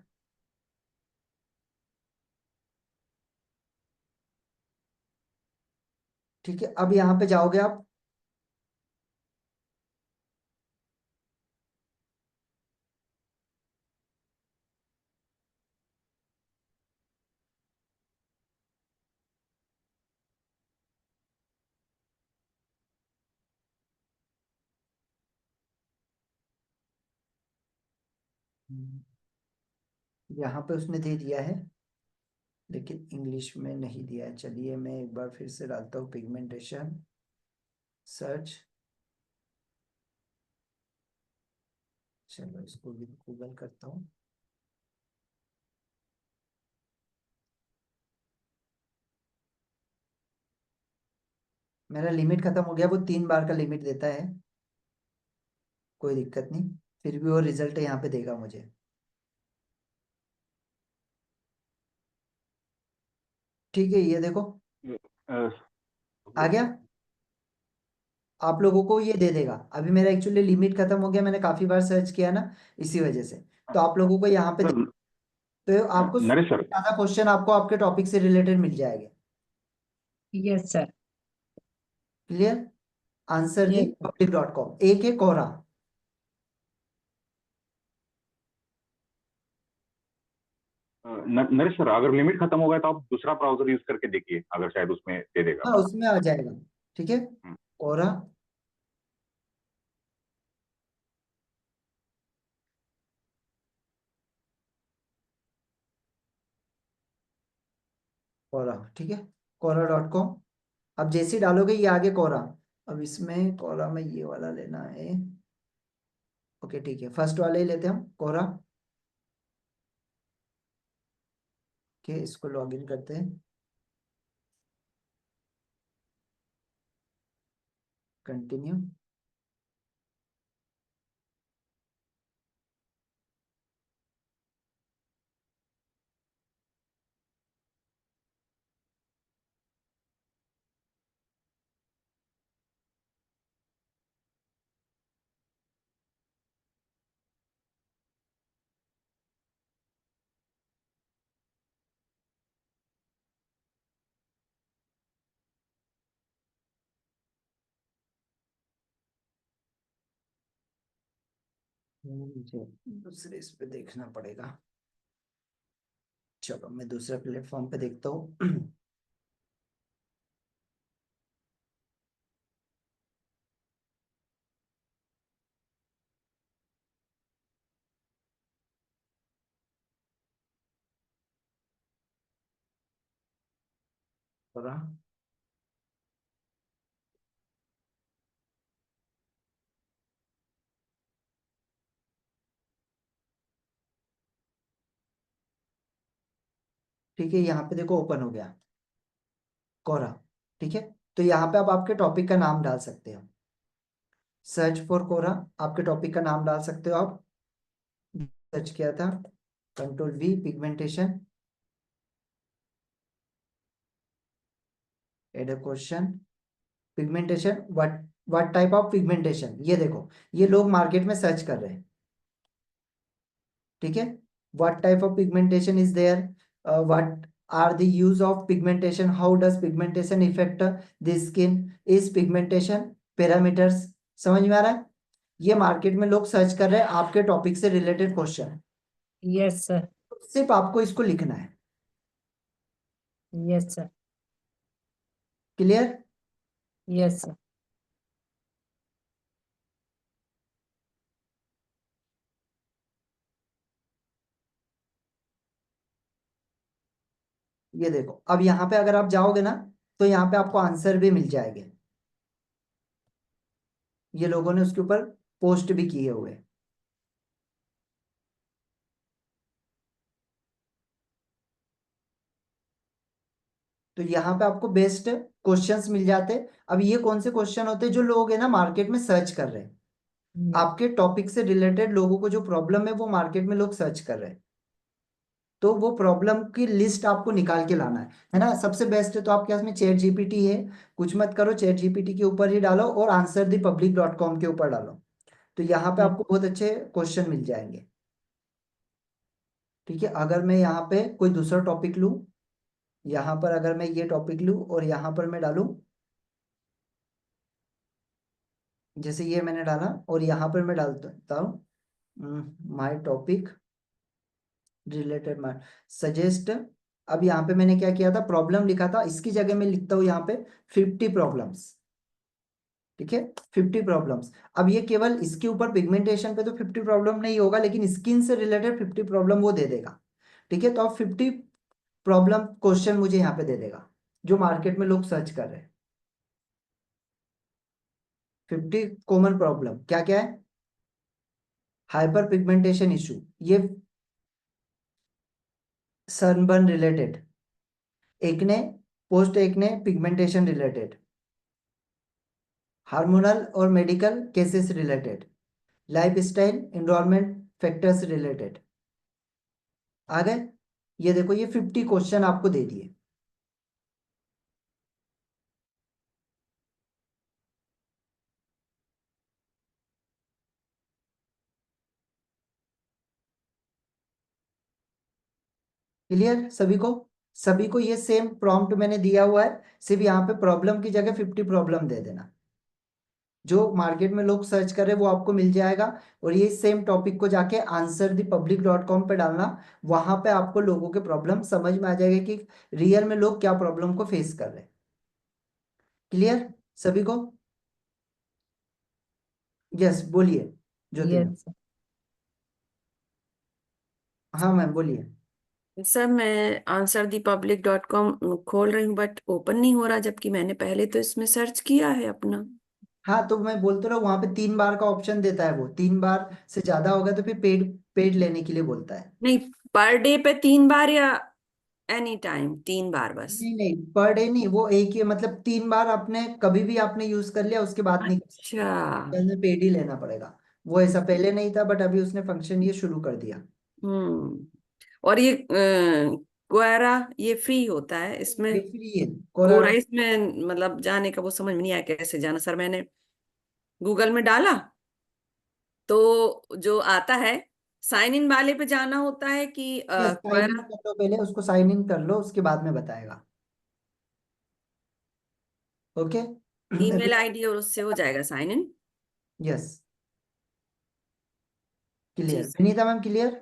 ठीक है, अब यहाँ पे जाओगे आप, यहाँ पे उसने दे दिया है लेकिन इंग्लिश में नहीं दिया है। चलिए मैं एक बार फिर से डालता हूँ पिगमेंटेशन सर्च। चलो इसको भी गूगल करता हूँ। मेरा लिमिट खत्म हो गया, वो 3 बार का लिमिट देता है, कोई दिक्कत नहीं, फिर भी वो रिजल्ट यहाँ पे देगा मुझे। ठीक है, ये देखो आ गया, आप लोगों को ये दे देगा। अभी मेरा एक्चुअली लिमिट खत्म हो गया, मैंने काफी बार सर्च किया ना, इसी वजह से। तो आप लोगों को यहाँ पे सर, तो आपको नरेश सर, ज्यादा क्वेश्चन आपको आपके टॉपिक से रिलेटेड मिल जाएंगे। Yes sir. Clear? Answer the yes sir. public.com, एक है कोरा। नरेश सर, अगर लिमिट खत्म हो गया तो आप दूसरा ब्राउजर यूज करके देखिए, अगर शायद उसमें दे देगा। हाँ, उसमें आ जाएगा। ठीक है, हम्म, कोरा, कोरा, ठीक है, कोरा.com। अब जैसे ही डालोगे ये आगे कोरा। अब इसमें कोरा में ये वाला लेना है। ओके ठीक है, फर्स्ट वाले ही लेते हैं हम, कोरा। ओके, इसको लॉगिन करते हैं, कंटिन्यू। मुझे दूसरे इस पे देखना पड़ेगा। चलो मैं दूसरे प्लेटफॉर्म पे देखता हूँ। कोरा, ठीक है, यहाँ पे देखो ओपन हो गया कोरा। ठीक है, तो यहाँ पे आप आपके टॉपिक का नाम डाल सकते हो, सर्च फॉर कोरा, आपके टॉपिक का नाम डाल सकते हो आप। सर्च किया था, control V, pigmentation, add a question, pigmentation, what type of pigmentation, ये देखो ये लोग मार्केट में सर्च कर रहे हैं। ठीक है, what type of pigmentation is there, what are the use of pigmentation, how does pigmentation effect the skin, is pigmentation parameters. समझ में आ रहा है? ये मार्केट में लोग सर्च कर रहे हैं आपके टॉपिक से रिलेटेड क्वेश्चन। Yes sir. सिर्फ आपको इसको लिखना है। Yes sir. Clear? Yes sir. ये देखो, अब यहाँ पे अगर आप जाओगे ना तो यहाँ पे आपको आंसर भी मिल जाएंगे, ये लोगों ने उसके ऊपर पोस्ट भी किए हुए हैं। तो यहाँ पे आपको बेस्ट क्वेश्चंस मिल जाते। अब ये कौन से क्वेश्चन होते हैं जो लोग है ना मार्केट में सर्च कर रहे हैं, आपके टॉपिक से रिलेटेड लोगों को जो प्रॉब्लम है वो मार्केट में लोग सर्च कर रहे हैं, तो वो प्रॉब्लम की लिस्ट आपको निकाल के लाना है ना। सबसे बेस्ट है तो आपके पास में चैट जीपीटी है, कुछ मत करो, चैट जीपीटी के ऊपर ही डालो और आंसर दी public.com के ऊपर डालो, तो यहाँ पे आपको बहुत अच्छे क्वेश्चन मिल जाएंगे। ठीक है, अगर मैं यहाँ पे कोई दूसरा टॉपिक लूँ, यहाँ पर अगर मैं ये टॉपिक लूँ और यहाँ पर मैं डालूं, जैसे ये मैंने डाला और यहाँ पर मैं डालता हूँ my topic related my suggest. अब यहाँ पे मैंने क्या किया था, प्रॉब्लम लिखा था, इसकी जगह मैं लिखता हूँ यहाँ पे 50 प्रॉब्लम्स। ठीक है, 50 प्रॉब्लम्स। अब ये केवल इसके ऊपर पिगमेंटेशन पे तो 50 प्रॉब्लम नहीं होगा, लेकिन स्किन से रिलेटेड 50 प्रॉब्लम वो दे देगा। ठीक है, तो अब 50 प्रॉब्लम क्वेश्चन मुझे यहाँ पे दे देगा जो मार्केट में लोग सर्च कर रहे हैं। 50 कॉमन प्रॉब्लम क्या क्या है, हाइपर पिगमेंटेशन इशू, ये sunburn related, acne, post acne pigmentation related, hormonal और medical cases related, lifestyle environment factors related. आ गए, ये देखो ये 50 क्वेश्चन आपको दे दिए। क्लियर सभी को? सभी को ये सेम प्रॉम्प्ट मैंने दिया हुआ है, सिर्फ यहाँ पे प्रॉब्लम की जगह 50 प्रॉब्लम दे देना। जो मार्केट में लोग सर्च कर रहे हैं वो आपको मिल जाएगा, और ये सेम टॉपिक को जाके आंसर दी public.com पे डालना, वहां पे आपको लोगों के प्रॉब्लम समझ में आ जाएगा कि रियल में लोग क्या प्रॉब्लम को फेस कर रहे हैं। क्लियर सभी को? यस बोलिए ज्योति मैम। यस हाँ मैम बोलिए। सर मैं आंसर दी public.com खोल रही हूँ बट ओपन नहीं हो रहा, जबकि मैंने पहले तो इसमें सर्च किया है अपना। हाँ तो मैं बोलते रहा, वहां पे 3 बार का ऑप्शन देता है, वो 3 बार से ज्यादा होगा तो फिर पेड पेड लेने के लिए बोलता है। नहीं, पर डे पे 3 बार या एनी टाइम 3 बार बस? नहीं नहीं, पर डे नहीं, वो एक ही मतलब 3 बार आपने कभी भी आपने यूज कर लिया उसके बाद नहीं कर अच्छा। सकते, पेड ही लेना पड़ेगा। वो ऐसा पहले नहीं था बट अभी उसने फंक्शन ये शुरू कर दिया। और ये क्वेरा ये फ्री होता है इसमें? ये फ्री है कोरा। कोरा इसमें मतलब जाने का वो समझ में नहीं आया कैसे जाना सर। मैंने गूगल में डाला तो जो आता है साइन इन वाले पे जाना होता है कि यस, साइन इन क्वेरा? कर लो पहले, उसको साइन इन कर लो उसके बाद में बताएगा। ओके ईमेल आईडी और उससे हो जाएगा साइन इन। यस जी clear, sir. Vinita ma'am clear?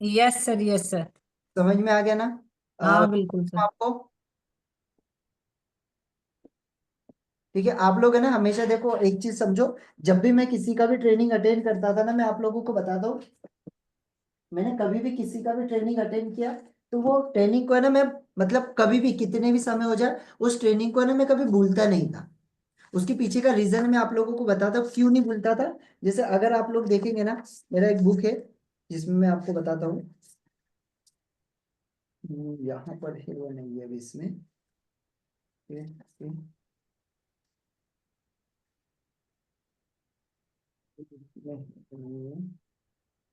Yes sir, yes sir. समझ में आ गया ना? हाँ बिल्कुल सर। आपको ठीक है, आप लोग है ना हमेशा देखो एक चीज समझो, जब भी मैं किसी का भी ट्रेनिंग अटेंड करता था ना, मैं आप लोगों को बताता हूँ, मैंने कभी भी किसी का भी ट्रेनिंग अटेंड किया तो वो ट्रेनिंग को है ना मैं, मतलब कभी भी कितने भी समय हो जाए उस ट्रेनिंग को है ना मैं कभी भूलता नहीं था। उसके पीछे का रीजन मैं आप लोगों को बताता हूँ क्यों नहीं भूलता था। जैसे अगर आप लोग देखेंगे ना, मेरा एक बुक है जिसमें मैं आपको बताता हूँ, यहाँ पर है वो नहीं है अभी इसमें।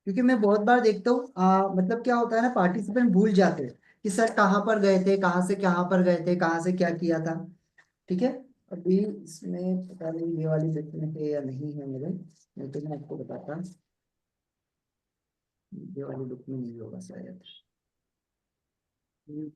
क्योंकि मैं बहुत बार देखता हूँ मतलब क्या होता है ना, पार्टिसिपेंट भूल जाते हैं कि सर कहाँ पर गए थे, कहाँ से कहाँ पर गए थे, कहाँ से क्या किया था। ठीक है, अभी इसमें पता नहीं ये वाली बुक में है या नहीं है मेरे, नहीं तो मैं आपको बताता, ये वाली बुक में नहीं होगा शायद। ठीक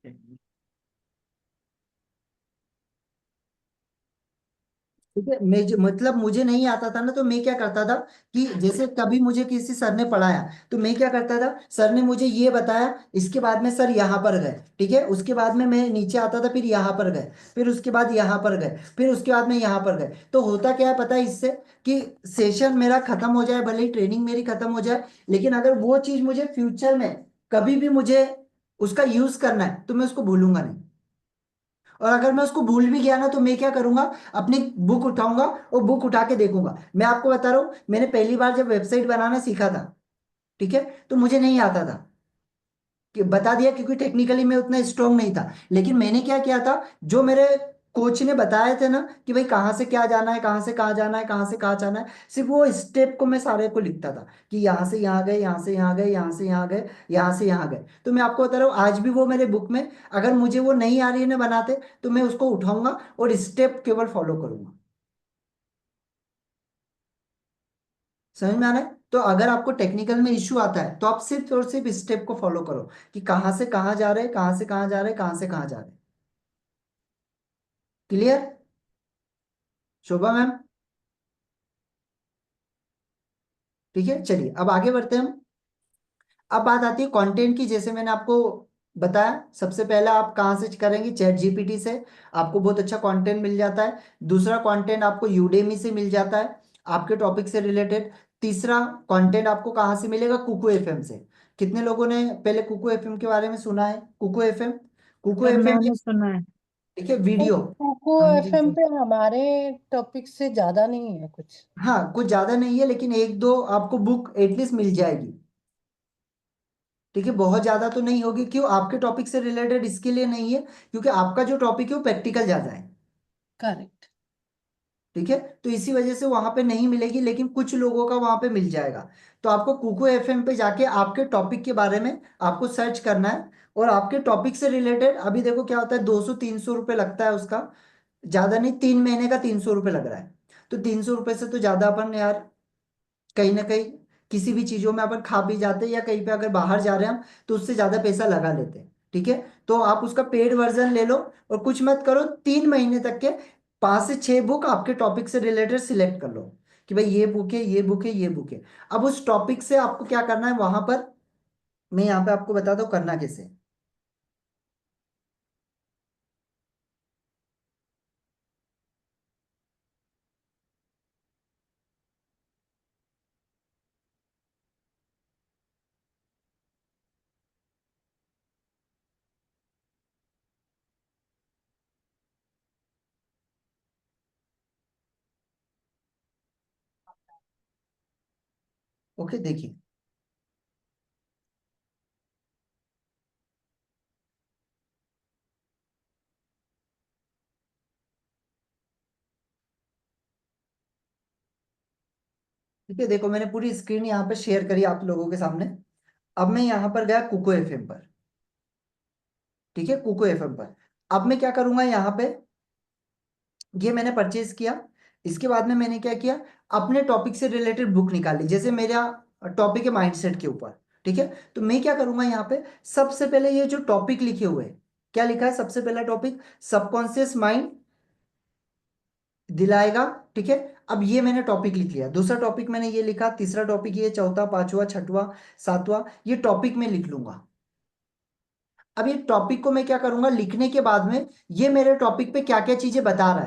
है, मैं मतलब मुझे नहीं आता था ना, तो मैं क्या करता था कि जैसे कभी मुझे किसी सर ने पढ़ाया तो मैं क्या करता था, सर ने मुझे ये बताया, इसके बाद में सर यहाँ पर गए, ठीक है, उसके बाद में मैं नीचे आता था, फिर यहाँ पर गए, फिर उसके बाद यहाँ पर गए, फिर उसके बाद में यहाँ पर गए, तो होता क्या है पता है इससे, कि सेशन मेरा खत्म हो जाए, भले ही ट्रेनिंग मेरी खत्म हो जाए, लेकिन अगर वो चीज मुझे फ्यूचर में कभी भी मुझे उसका यूज करना है तो मैं उसको भूलूंगा नहीं। और अगर मैं उसको भूल भी गया ना तो मैं क्या करूंगा, अपनी बुक उठाऊंगा और बुक उठा के देखूंगा। मैं आपको बता रहा हूं, मैंने पहली बार जब वेबसाइट बनाना सीखा था, ठीक है, तो मुझे नहीं आता था कि बता दिया, क्योंकि टेक्निकली मैं उतना स्ट्रांग नहीं था। लेकिन मैंने क्या किया था, जो मेरे कोच ने बताए थे ना कि भाई कहाँ से क्या जाना है, कहाँ से कहाँ जाना है, कहाँ से कहाँ जाना है, सिर्फ वो स्टेप को मैं सारे को लिखता था कि यहाँ से यहाँ गए, यहाँ से यहाँ गए, यहाँ से यहाँ गए, यहाँ से यहाँ गए। तो मैं आपको बता रहा हूँ, आज भी वो मेरे बुक में, अगर मुझे वो नहीं आ रही है ना बनाते, तो मैं उसको उठाऊंगा और स्टेप केवल फॉलो करूंगा। समझ में आ रहा है? तो अगर आपको टेक्निकल में इश्यू आता है, तो आप सिर्फ और सिर्फ स्टेप को फॉलो करो कि कहाँ से कहाँ जा रहे हैं, कहाँ से कहाँ जा रहे हैं, कहाँ से कहाँ जा रहे हैं। क्लियर? शोभा मैम, ठीक है, चलिए अब आगे बढ़ते हैं हम। अब बात आती है कंटेंट की। जैसे मैंने आपको बताया, सबसे पहला आप कहाँ से करेंगे, चैट जीपीटी से आपको बहुत अच्छा कंटेंट मिल जाता है। दूसरा कंटेंट आपको यूडेमी से मिल जाता है, आपके टॉपिक से रिलेटेड। तीसरा कंटेंट आपको कहाँ से मिलेगा, कुकू एफएम से। कितने लोगों ने पहले कुकू एफएम के बारे में सुना है? Kuku FM, Kuku sir FM मैंने सुना है। देखिए पर वीडियो। कोको अंग्रेजी एफएम से। पे हमारे टॉपिक से ज्यादा नहीं है कुछ। हाँ, कुछ ज्यादा नहीं है, लेकिन एक दो आपको बुक एटलीस्ट मिल जाएगी। ठीक है, बहुत ज्यादा तो नहीं होगी। क्यों? आपके टॉपिक से रिलेटेड इसके लिए नहीं है, क्योंकि आपका जो टॉपिक है वो प्रैक्टिकल ज्यादा है। करेक्ट। ठीक है, तो इसी वजह से वहां पे नहीं मिलेगी, लेकिन कुछ लोगों का वहां पे मिल जाएगा। तो आपको कुको एफएम पे जाके आपके टॉपिक के बारे में आपको सर्च करना है, और आपके टॉपिक से रिलेटेड अभी देखो क्या होता है, 200-300 रुपये लगता है उसका। ज्यादा नहीं, 3 महीने का 300 रुपये लग रहा है। तो 300 रुपये से तो ज्यादा अपन यार कहीं ना कहीं किसी भी चीजों में अपन खा पी जाते हैं, या कहीं पे अगर बाहर जा रहे हैं हम, तो उससे ज्यादा पैसा लगा लेते हैं। ठीक है, तो आप उसका पेड वर्जन ले लो, और कुछ मत करो, 3 महीने तक के 5 से 6 बुक आपके टॉपिक से रिलेटेड सिलेक्ट कर लो कि भाई ये बुक है, ये बुक है, ये बुक है। अब उस टॉपिक से आपको क्या करना है वहां पर, मैं यहाँ पे आपको बताता हूँ करना कैसे है। ओके, देखिए, ठीक है, देखो मैंने पूरी स्क्रीन यहाँ पे शेयर करी आप लोगों के सामने। अब मैं यहाँ पर गया कुको एफएम पर। ठीक है, कुको एफएम पर अब मैं क्या करूंगा, यहाँ पे ये मैंने परचेज किया। इसके बाद में मैंने क्या किया, अपने टॉपिक से रिलेटेड बुक निकाली। जैसे मेरा टॉपिक है माइंडसेट के ऊपर। ठीक है, तो मैं क्या करूंगा, यहाँ पे सबसे पहले ये जो टॉपिक लिखे हुए हैं, क्या लिखा है सबसे पहला टॉपिक, सबकॉन्शियस माइंड दिलाएगा। ठीक है, अब ये मैंने टॉपिक लिख लिया। दूसरा टॉपिक मैंने ये लिखा, तीसरा टॉपिक ये, चौथा, पांचवा, छठवां, सातवां, ये टॉपिक में लिख लूंगा। अब ये टॉपिक को मैं क्या करूंगा, लिखने के बाद में ये मेरे टॉपिक पे क्या क्या चीजें बता रहा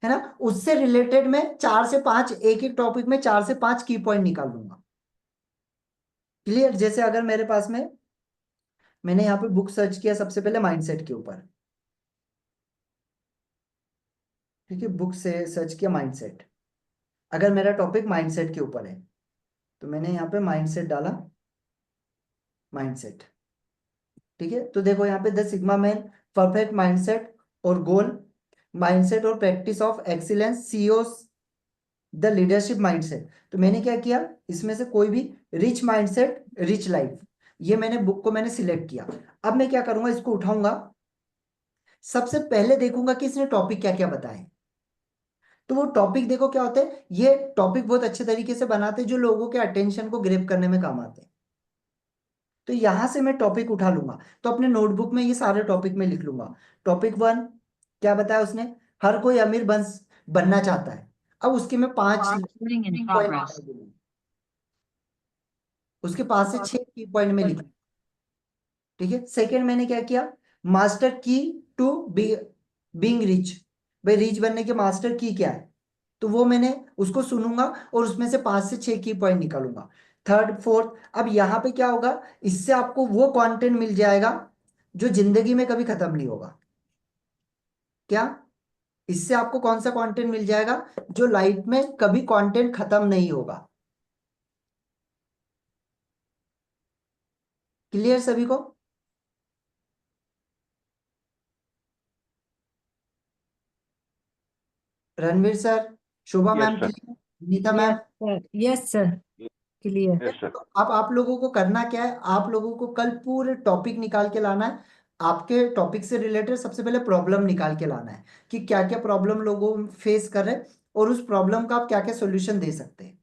है ना, उससे रिलेटेड मैं 4 से 5, एक एक टॉपिक में 4 से 5 की पॉइंट निकाल लूंगा। क्लियर? जैसे अगर मेरे पास में, मैंने यहाँ पे बुक सर्च किया सबसे पहले माइंडसेट के ऊपर। ठीक है, बुक से सर्च किया माइंडसेट। अगर मेरा टॉपिक माइंडसेट के ऊपर है, तो मैंने यहाँ पे माइंडसेट डाला, माइंडसेट। ठीक है, तो देखो यहाँ पे the sigma man, perfect mindset और गोल, माइंडसेट और practice of excellence, CEO the leadership mindset. तो मैंने क्या किया, इसमें से कोई भी रिच माइंडसेट रिच लाइफ, ये मैंने बुक को मैंने सिलेक्ट किया। अब मैं क्या करूंगा, इसको उठाऊंगा, सबसे पहले देखूंगा कि इसने टॉपिक क्या क्या बताए। तो वो टॉपिक देखो क्या होते हैं, ये टॉपिक बहुत अच्छे तरीके से बनाते हैं जो लोगों के अटेंशन को ग्रैब करने में काम आते हैं। तो यहां से मैं टॉपिक उठा लूंगा, तो अपने नोटबुक में ये सारे टॉपिक में लिख लूंगा। टॉपिक 1 क्या बताया उसने, हर कोई अमीर बनना चाहता है। अब उसके मैं 5 Recording in पॉइंट progress. निकाल दूंगा। उसके 5 से 6 की पॉइंट में लिखा। ठीक है, सेकंड मैंने क्या किया, मास्टर की टू बीइंग रिच, भाई रिच बनने के मास्टर की क्या है, तो वो मैंने उसको सुनूंगा और उसमें से 5 से 6 की पॉइंट निकालूंगा। थर्ड, फोर्थ, अब यहाँ पे क्या होगा, इससे आपको वो कंटेंट मिल जाएगा जो जिंदगी में कभी खत्म नहीं होगा। क्या? इससे आपको कौन सा कंटेंट मिल जाएगा, जो लाइफ में कभी कंटेंट खत्म नहीं होगा। क्लियर सभी को? Ranveer sir, Shobha Yes, ma'am sir. Clear, Neeta yes ma'am? Sir, yes sir, clear. Yes, sir. तो अब आप लोगों को करना क्या है, आप लोगों को कल पूरे टॉपिक निकाल के लाना है। आपके टॉपिक से रिलेटेड सबसे पहले प्रॉब्लम निकाल के लाना है कि क्या क्या प्रॉब्लम लोगों फेस कर रहे हैं और उस प्रॉब्लम का आप क्या क्या सॉल्यूशन दे सकते हैं।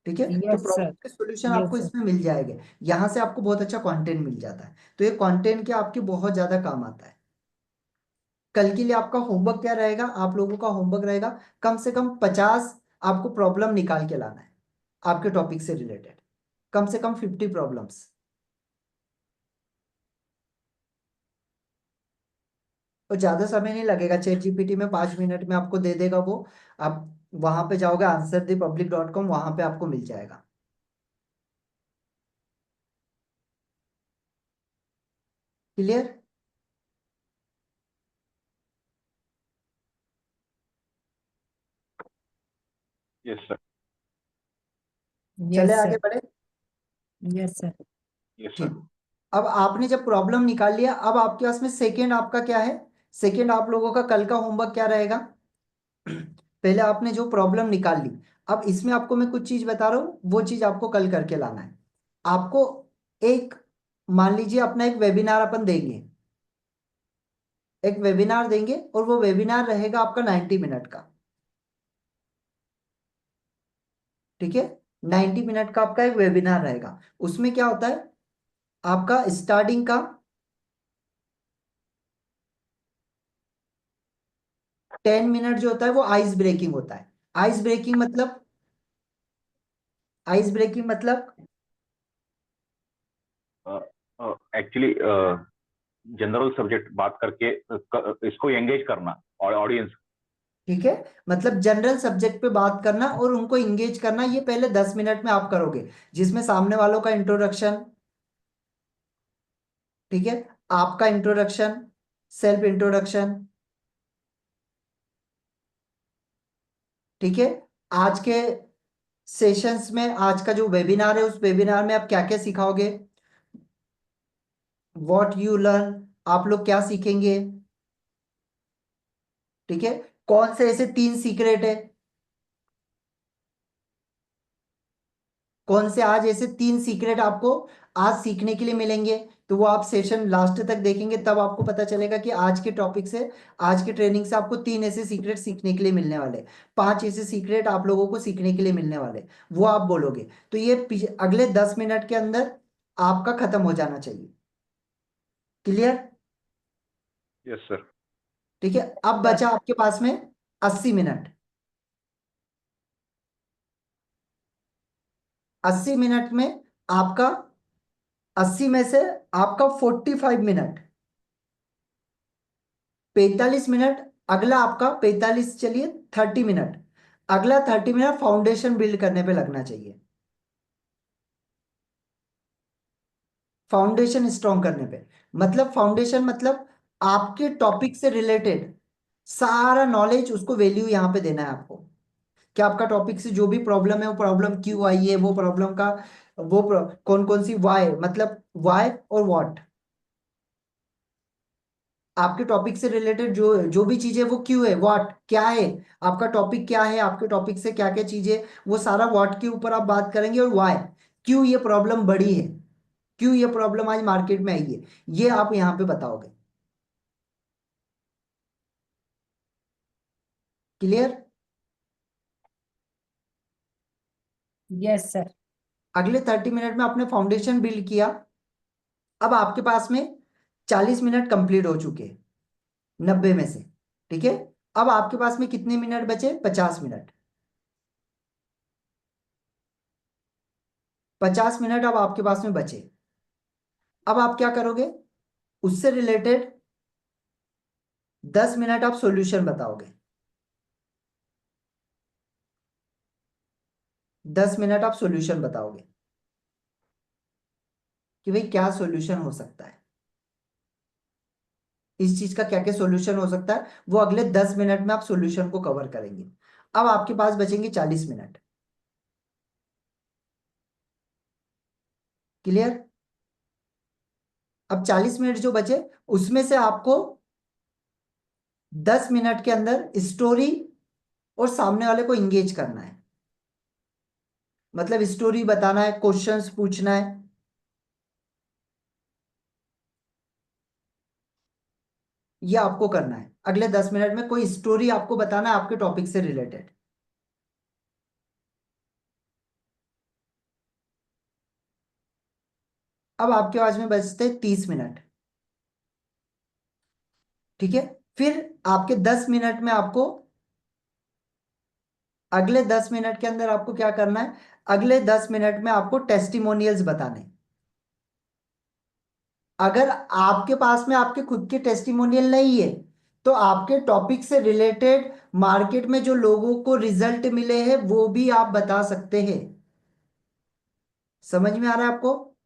ठीक है, तो यस प्रॉब्लम सर, के सॉल्यूशन यस आपको सर। इसमें मिल जाएंगे। यहाँ से आपको बहुत अच्छा कंटेंट मिल जाता है, तो ये कंटेंट क्या आपके बहुत ज्यादा काम आता है। कल के लिए आपका होमवर्क क्या रहेगा, आप लोगों का होमवर्क रहेगा कम से कम 50 आपको प्रॉब्लम निकाल के लाना है आपके टॉपिक से रिलेटेड, कम से कम 50 प्रॉब्लम्स। और ज्यादा समय नहीं लगेगा, चैट जीपीटी में 5 मिनट में आपको दे देगा वो। आप वहां पे जाओगे answerthepublic.com, वहां पे आपको मिल जाएगा। क्लियर? Yes, sir. चले यस आगे सर, बढ़े। Yes sir. Yes, sir. ठीक, अब आपने जब प्रॉब्लम निकाल लिया, अब आपके पास में सेकेंड आपका क्या है, सेकेंड आप लोगों का कल का होमवर्क क्या रहेगा। पहले आपने जो प्रॉब्लम निकाल ली, अब इसमें आपको मैं कुछ चीज बता रहा हूँ, वो चीज आपको कल करके लाना है। आपको एक, मान लीजिए अपना एक वेबिनार अपन देंगे, एक वेबिनार देंगे और वो वेबिनार रहेगा आपका 90 मिनट का। ठीक है, 90 मिनट का आपका एक वेबिनार रहेगा। उसमें क्या होता है, आपका स्टार्टिंग का 10 मिनट जो होता है वो आइस ब्रेकिंग होता है। आइस ब्रेकिंग मतलब, आइस ब्रेकिंग मतलब एक्चुअली जनरल सब्जेक्ट बात करके इसको एंगेज करना और ऑडियंस। ठीक है, मतलब जनरल सब्जेक्ट पे बात करना और उनको इंगेज करना, ये पहले 10 मिनट में आप करोगे, जिसमें सामने वालों का इंट्रोडक्शन, ठीक है, आपका इंट्रोडक्शन, सेल्फ इंट्रोडक्शन, ठीक है। आज के सेशंस में, आज का जो वेबिनार है उस वेबिनार में आप क्या क्या सिखाओगे, व्हाट यू लर्न, आप लोग क्या सीखेंगे। ठीक है, कौन से ऐसे 3 सीक्रेट है, कौन से आज ऐसे 3 सीक्रेट आपको आज सीखने के लिए मिलेंगे। तो वो आप सेशन लास्ट तक देखेंगे, तब आपको पता चलेगा कि आज के टॉपिक से, आज की ट्रेनिंग से आपको 3 ऐसे सीक्रेट सीखने के लिए मिलने वाले, 5 ऐसे सीक्रेट आप लोगों को सीखने के लिए मिलने वाले, वो आप बोलोगे। तो ये अगले 10 मिनट के अंदर आपका खत्म हो जाना चाहिए। क्लियर? Yes sir. ठीक है, अब बचा आपके पास में 80 मिनट। 80 मिनट में आपका, 80 में से आपका 45 मिनट, 45 मिनट, अगला आपका 45, चलिए 30 मिनट, अगला 30 मिनट फाउंडेशन बिल्ड करने पे लगना चाहिए, फाउंडेशन स्ट्रॉन्ग करने पे। मतलब फाउंडेशन मतलब आपके टॉपिक से रिलेटेड सारा नॉलेज, उसको वैल्यू यहां पे देना है आपको, कि आपका टॉपिक से जो भी प्रॉब्लम है वो प्रॉब्लम क्यों आई है, वो प्रॉब्लम का वो कौन कौन सी, वाई मतलब वाई और व्हाट, आपके टॉपिक से रिलेटेड जो जो भी चीजें वो क्यों है, व्हाट क्या है, आपका टॉपिक क्या है, आपके टॉपिक से क्या क्या चीजें, वो सारा व्हाट के ऊपर आप बात करेंगे, और व्हाई क्यों ये प्रॉब्लम बड़ी है, क्यों ये प्रॉब्लम आज मार्केट में आई है, ये आप यहाँ पे बताओगे। क्लियर? Yes sir. अगले 30 मिनट में आपने फाउंडेशन बिल्ड किया। अब आपके पास में 40 मिनट कंप्लीट हो चुके हैं 90 में से। ठीक है, अब आपके पास में कितने मिनट बचे, 50 मिनट। 50 मिनट अब आपके पास में बचे। अब आप क्या करोगे, उससे रिलेटेड 10 मिनट आप सॉल्यूशन बताओगे, 10 मिनट आप सॉल्यूशन बताओगे कि भाई क्या सॉल्यूशन हो सकता है, इस चीज का क्या क्या सॉल्यूशन हो सकता है, वो अगले 10 मिनट में आप सॉल्यूशन को कवर करेंगे। अब आपके पास बचेंगे 40 मिनट। क्लियर? अब 40 मिनट जो बचे उसमें से आपको 10 मिनट के अंदर स्टोरी और सामने वाले को इंगेज करना है। मतलब स्टोरी बताना है, क्वेश्चंस पूछना है। ये आपको करना है। अगले 10 मिनट में कोई स्टोरी आपको बताना है आपके टॉपिक से रिलेटेड। अब आपके पास में बचते 30 मिनट। ठीक है, फिर आपके 10 मिनट में आपको, अगले 10 मिनट के अंदर आपको क्या करना है? अगले 10 मिनट में आपको टेस्टिमोनियल्स बताने। अगर आपके पास में आपके खुद के टेस्टिमोनियल नहीं है तो आपके टॉपिक से रिलेटेड मार्केट में जो लोगों को रिजल्ट मिले हैं वो भी आप बता सकते हैं। समझ में आ रहा है आपको?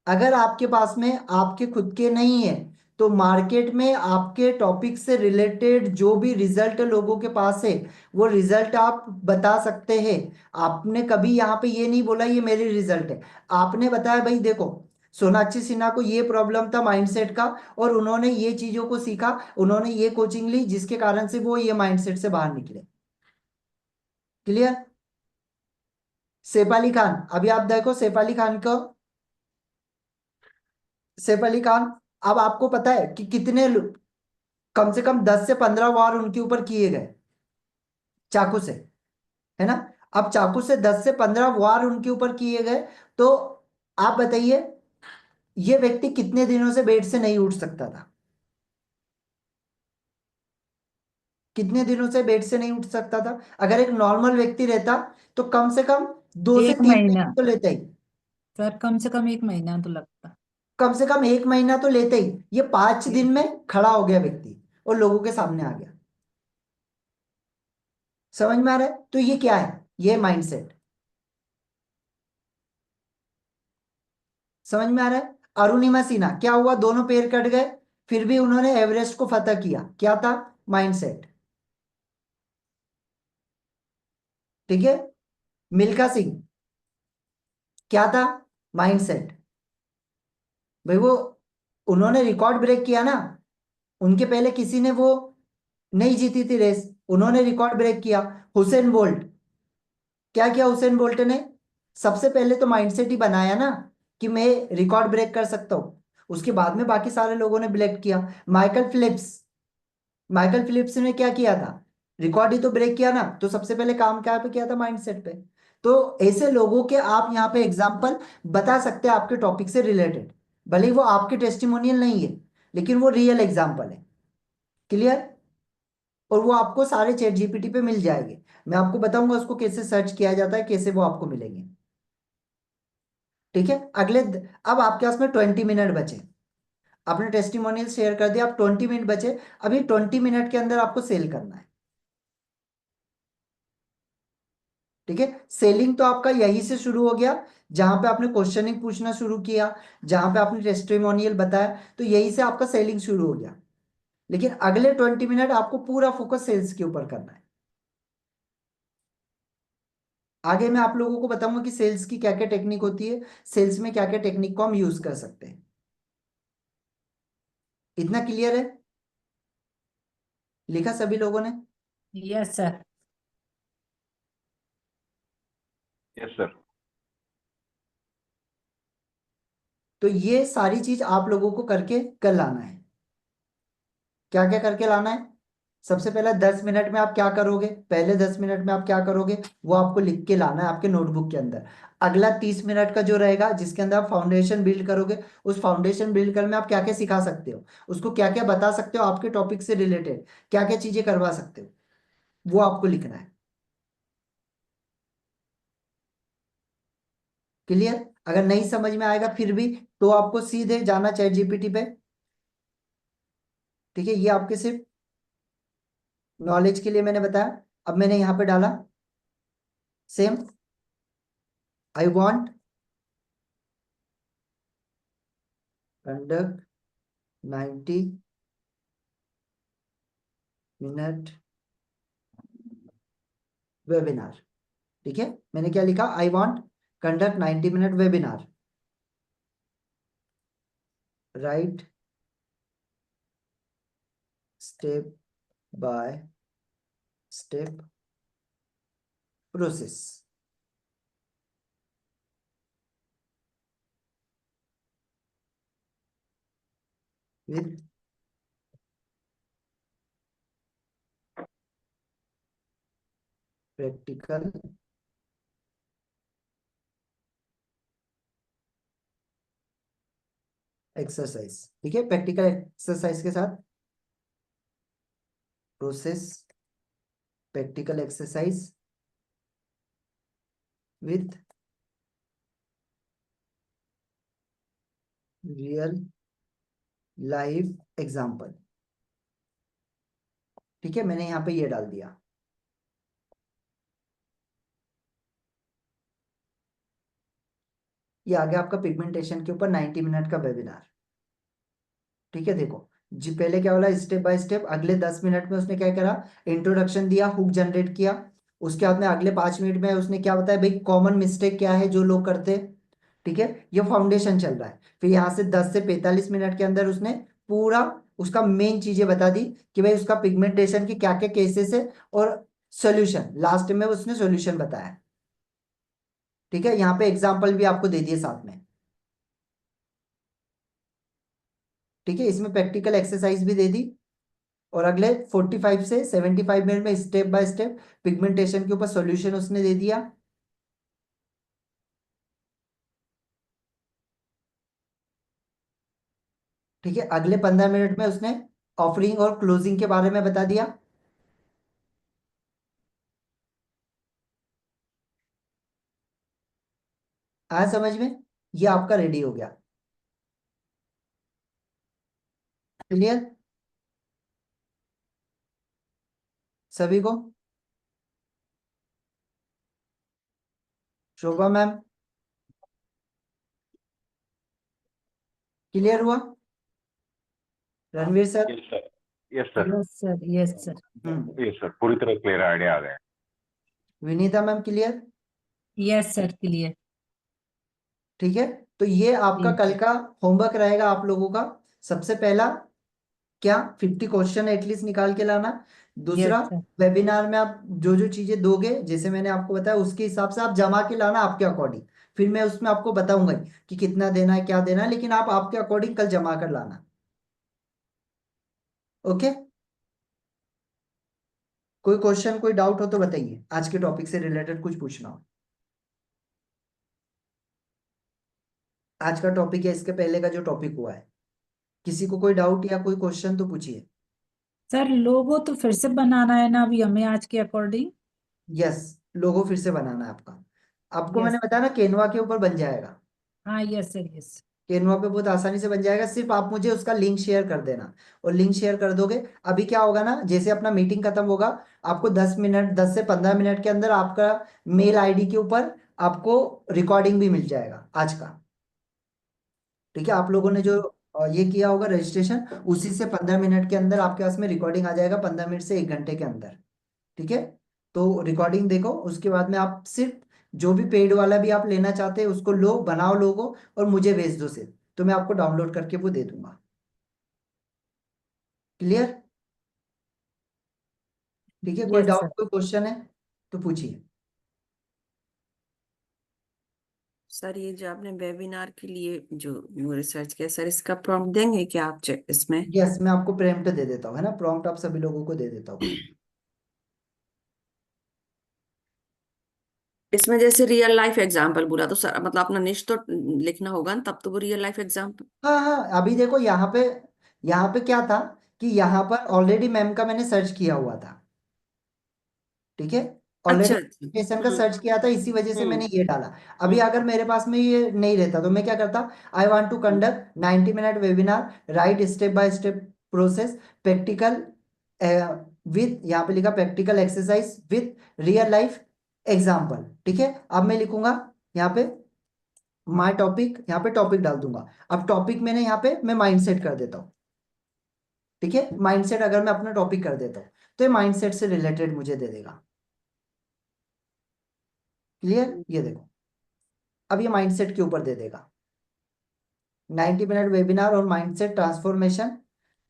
अगर आपके पास में आपके खुद के नहीं है तो मार्केट में आपके टॉपिक से रिलेटेड जो भी रिजल्ट लोगों के पास है वो रिजल्ट आप बता सकते हैं। आपने कभी यहाँ पे ये नहीं बोला ये मेरी रिजल्ट है। आपने बताया भाई देखो सोनाक्षी सिन्हा को ये प्रॉब्लम था माइंडसेट का और उन्होंने ये चीजों को सीखा, उन्होंने ये कोचिंग ली जिसके कारण से वो ये माइंडसेट से बाहर निकले। क्लियर? सैफ अली खान, अभी आप देखो सैफ अली खान को, सैफ अली खान, अब आपको पता है कि कितने कम से कम 10 से 15 वार उनके ऊपर किए गए चाकू से, है ना? अब चाकू से 10 से 15 वार उनके ऊपर किए गए तो आप बताइए ये व्यक्ति कितने दिनों से बेड से नहीं उठ सकता था? कितने दिनों से बेड से नहीं उठ सकता था? अगर एक नॉर्मल व्यक्ति रहता तो कम से कम 2 से 3 1 महीना। महीने तो लेता ही। सर कम से कम 1 महीना तो लगता। कम से कम 1 महीना तो लेते ही। ये 5 दिन ये- में खड़ा हो गया व्यक्ति और लोगों के सामने आ गया। समझ में आ रहा है? तो ये क्या है? ये माइंडसेट। समझ में आ रहा है? अरुणिमा सिन्हा क्या हुआ? दोनों पैर कट गए फिर भी उन्होंने एवरेस्ट को फतह किया। क्या था? माइंडसेट। ठीक है। मिल्खा सिंह क्या था? माइंडसेट। भाई वो उन्होंने रिकॉर्ड ब्रेक किया ना, उनके पहले किसी ने वो नहीं जीती थी रेस, उन्होंने रिकॉर्ड ब्रेक किया। हुसैन बोल्ट क्या किया? हुसैन बोल्ट ने सबसे पहले तो माइंडसेट ही बनाया ना कि मैं रिकॉर्ड ब्रेक कर सकता हूं, उसके बाद में बाकी सारे लोगों ने ब्रेक किया। माइकल फिलिप्स, माइकल फिलिप्स ने क्या किया था? रिकॉर्ड ही तो ब्रेक किया ना, तो सबसे पहले काम क्या पे किया था? माइंडसेट पे। तो ऐसे लोगों के आप यहाँ पे एग्जाम्पल बता सकते हैं आपके टॉपिक से रिलेटेड, भले ही वो आपके टेस्टिमोनियल नहीं है लेकिन वो रियल एग्जाम्पल है। क्लियर? और वो आपको सारे चैट जीपीटी पे मिल जाएंगे। मैं आपको बताऊंगा उसको कैसे सर्च किया जाता है, कैसे वो आपको मिलेंगे। ठीक है। अब आपके पास में 20 मिनट बचे। आपने टेस्टिमोनियल शेयर कर दिया, अब 20 मिनट बचे। अभी 20 मिनट के अंदर आपको सेल करना है। ठीक है। सेलिंग तो आपका यहीं से शुरू हो गया जहां पे आपने क्वेश्चनिंग पूछना शुरू किया, जहां पे आपने टेस्टिमोनियल बताया, तो यहीं से आपका सेलिंग शुरू हो गया। लेकिन अगले 20 मिनट आपको पूरा फोकस सेल्स के ऊपर करना है। आगे मैं आप लोगों को बताऊंगा कि सेल्स की क्या क्या टेक्निक होती है, सेल्स में क्या क्या टेक्निक को हम यूज कर सकते हैं। इतना क्लियर है? लिखा सभी लोगों ने? Yes sir. Yes sir. तो ये सारी चीज आप लोगों को करके कल लाना है। क्या क्या करके लाना है? सबसे पहला 10 मिनट में आप क्या करोगे? पहले 10 मिनट में आप क्या करोगे वो आपको लिख के लाना है आपके नोटबुक के अंदर। अगला 30 मिनट का जो रहेगा जिसके अंदर आप फाउंडेशन बिल्ड करोगे, उस फाउंडेशन बिल्ड करने में आप क्या क्या सिखा सकते हो, उसको क्या क्या बता सकते हो आपके टॉपिक से रिलेटेड, क्या क्या चीजें करवा सकते हो, वो आपको लिखना है। क्लियर? अगर नहीं समझ में आएगा फिर भी तो आपको सीधे जाना चैट जीपीटी पे। ठीक है, ये आपके सिर्फ नॉलेज के लिए मैंने बताया। अब मैंने यहां पे डाला same, I want conduct 90 minute webinar. ठीक है, मैंने क्या लिखा? I want conduct 90 minute webinar. Right step by step process. With practical exercise. ठीक है, प्रैक्टिकल एक्सरसाइज के साथ process, practical exercise with real life example. ठीक है, मैंने यहाँ पे ये डाल दिया। ये आ गया आपका पिगमेंटेशन के ऊपर 90 मिनट का वेबिनार। ठीक है, देखो जी, पहले क्या बोला, स्टेप बाय स्टेप। अगले 10 मिनट में उसने क्या करा, इंट्रोडक्शन दिया, हुक जनरेट किया। उसके बाद में अगले 5 मिनट में उसने क्या बताया, भाई कॉमन मिस्टेक क्या है जो लोग करते हैं। ठीक है, ये फाउंडेशन चल रहा है। फिर यहाँ से 10 से 45 मिनट के अंदर उसने पूरा उसका मेन चीजें बता दी कि भाई उसका पिगमेंटेशन की क्या क्या केसेस है और सोल्यूशन। लास्ट में उसने सोल्यूशन बताया। ठीक है, यहाँ पे एग्जाम्पल भी आपको दे दिए साथ में। ठीक है, इसमें प्रैक्टिकल एक्सरसाइज भी दे दी। और अगले 45 से 75 मिनट में स्टेप बाय स्टेप पिगमेंटेशन के ऊपर सॉल्यूशन उसने दे दिया। ठीक है, अगले 15 मिनट में उसने ऑफरिंग और क्लोजिंग के बारे में बता दिया। आया समझ में? ये आपका रेडी हो गया। क्लियर सभी को? शोभा मैम, क्लियर हुआ? Ranveer sir? Yes sir, yes sir, yes sir, yes sir, yes sir, पूरी तरह क्लियर आइडिया आ गया। Vinita ma'am clear? Yes sir, clear. ठीक है, तो ये आपका ठीक कल है। का होमवर्क रहेगा आप लोगों का। सबसे पहला क्या, 50 क्वेश्चन एटलीस्ट निकाल के लाना। दूसरा, यस सर। वेबिनार में आप जो जो चीजें दोगे, जैसे मैंने आपको बताया, उसके हिसाब से आप जमा के लाना आपके अकॉर्डिंग। फिर मैं उसमें आपको बताऊंगा कि कितना देना है, क्या देना है, लेकिन आप आपके अकॉर्डिंग कल जमा कर लाना। ओके, कोई क्वेश्चन कोई डाउट हो तो बताइए, आज के टॉपिक से रिलेटेड कुछ पूछना हो। आज का टॉपिक है, इसके पहले का जो टॉपिक हुआ है, किसी को कोई डाउट या कोई क्वेश्चन तो पूछिए। सर लोगो तो फिर से बनाना है ना अभी हमें आज के अकॉर्डिंग? यस, लोगो फिर से बनाना है आपका। आपको मैंने यस। बताया ना, केनवा के ऊपर बन जाएगा। हाँ, यस सर, यस। केनवा पे बहुत आसानी से बन जाएगा, सिर्फ आप मुझे उसका लिंक शेयर कर देना। और लिंक शेयर कर दोगे, अभी क्या होगा ना, जैसे अपना मीटिंग खत्म होगा, आपको 10 मिनट, 10 से 15 मिनट के अंदर आपका मेल आईडी के ऊपर आपको रिकॉर्डिंग भी मिल जाएगा आज का। ठीक है, आप लोगों ने जो ये किया होगा रजिस्ट्रेशन, उसी से 15 मिनट के अंदर आपके पास में रिकॉर्डिंग आ जाएगा, 15 मिनट से 1 घंटे के अंदर। ठीक है, तो रिकॉर्डिंग देखो, उसके बाद में आप सिर्फ जो भी पेड वाला भी आप लेना चाहते हैं उसको लो, बनाओ लोगो और मुझे भेज दो सिर्फ, तो मैं आपको डाउनलोड करके वो दे दूंगा। क्लियर? ठीक है, कोई यस डाउट सर। कोई क्वेश्चन है तो पूछिए। सर ये जो आपने वेबिनार के लिए जो रिसर्च किया सर, इसका प्रॉम्प्ट देंगे क्या आप इसमें? यस, मैं आपको प्रॉम्प्ट दे देता हूँ, है ना, प्रॉम्प्ट आप सभी लोगों को दे देता हूँ। इसमें जैसे रियल लाइफ एग्जांपल बोला तो सर मतलब अपना निश तो लिखना होगा ना, तब तो वो रियल लाइफ एग्जांपल। हाँ हाँ, अभी देखो यहाँ पे क्या था कि यहाँ पर ऑलरेडी मैम का मैंने सर्च किया हुआ था। ठीक है, ऑलरेडी अच्छा अच्छा। एप्लीकेशन का सर्च किया था, इसी वजह से मैंने हम्म ये डाला। अभी अगर मेरे पास में ये नहीं रहता तो मैं क्या करता, I want to conduct 90 minute webinar, right step by step process, practical with, यहाँ पे लिखा practical exercise with real life example. ठीक है, अब मैं लिखूंगा यहाँ पे माय टॉपिक, यहाँ पे टॉपिक डाल दूंगा। अब टॉपिक मैंने यहाँ पे मैं माइंडसेट कर देता हूँ। ठीक है, माइंडसेट अगर मैं अपना टॉपिक कर देता हूँ तो ये माइंडसेट से रिलेटेड मुझे दे देगा। क्लियर? ये देखो, अब ये माइंडसेट के ऊपर दे देगा। 90 मिनट वेबिनार और mindset transformation,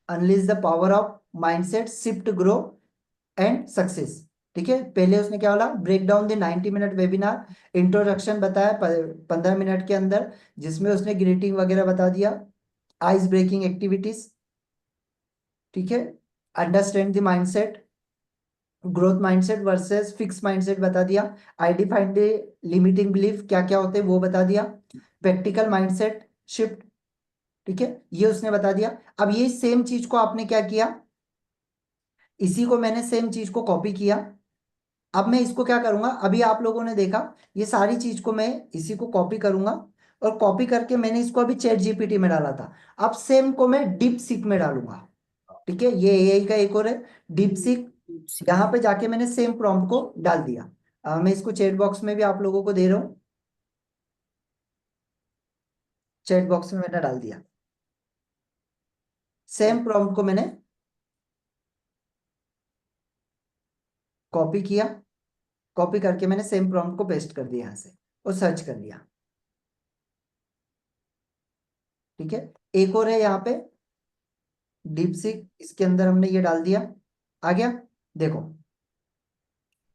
unleash the power of mindset, shift, grow and success. ठीक है, पहले उसने क्या बोला, break down the 90 minute webinar, introduction बताया 15 मिनट के अंदर, जिसमें उसने ग्रीटिंग वगैरह बता दिया, आइस ब्रेकिंग एक्टिविटीज, ठीक है, understand the mindset, growth mindset versus fix mindset बता दिया, I define the limiting belief क्या क्या होते हैं वो बता दिया, प्रैक्टिकल माइंडसेट शिफ्ट, ठीक है, ये उसने बता दिया। अब ये सेम चीज को आपने क्या किया, इसी को मैंने सेम चीज को कॉपी किया। अब मैं इसको क्या करूंगा, अभी आप लोगों ने देखा ये सारी चीज को मैं इसी को कॉपी करूंगा, और कॉपी करके मैंने इसको अभी चैट जीपीटी में डाला था, अब सेम को मैं डीप सीक में डालूंगा। ठीक है, ये एआई का एक और है डीप सीक, यहाँ पे जाके मैंने सेम प्रॉम्प्ट को डाल दिया। मैं इसको चैट बॉक्स में भी आप लोगों को दे रहा हूँ, चैट बॉक्स में मैंने डाल दिया, सेम प्रॉम्प्ट को मैंने कॉपी किया, कॉपी करके मैंने सेम प्रॉम्प्ट को पेस्ट कर दिया यहाँ से और सर्च कर लिया। ठीक है, एक और है यहाँ पे डीप सीक, इसके अंदर हमने ये डाल दिया, आ गया। देखो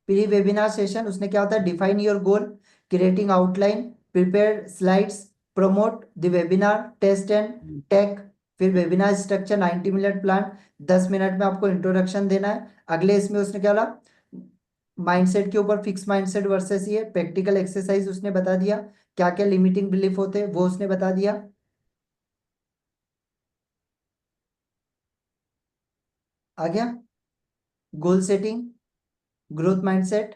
प्री वेबिनार सेशन, उसने क्या होता है, define your goal, creating outline, prepare slides, promote the webinar, test and tech, फिर webinar structure 90 minute plan, 10 minute में आपको इंट्रोडक्शन देना है। अगले इसमें उसने क्या बोला, माइंडसेट के ऊपर फिक्स माइंडसेट वर्सेस ये प्रैक्टिकल एक्सरसाइज उसने बता दिया, क्या क्या लिमिटिंग बिलीफ होते हैं वो उसने बता दिया। आ गया, goal setting, growth mindset,